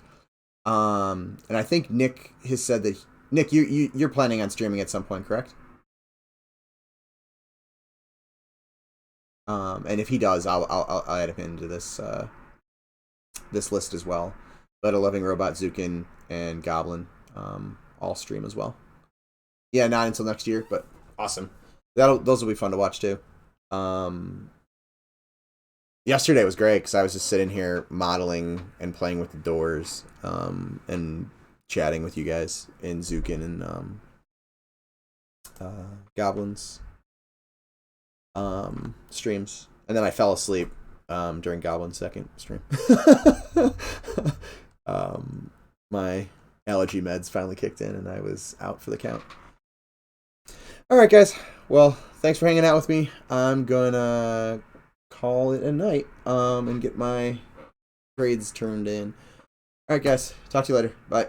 And I think Nick has said that Nick, you're planning on streaming at some point, correct? And if he does, I'll add him into this this list as well. But a Loving Robot, Zukin, and Goblin all stream as well. Yeah, not until next year, but awesome. those will be fun to watch too. Yesterday was great because I was just sitting here modeling and playing with the doors, and chatting with you guys in Zukin and Goblins streams, and then I fell asleep during Goblin's second stream. My allergy meds finally kicked in, and I was out for the count. All right, guys. Well, thanks for hanging out with me. I'm gonna call it a night and get my grades turned in. All right, guys. Talk to you later. Bye.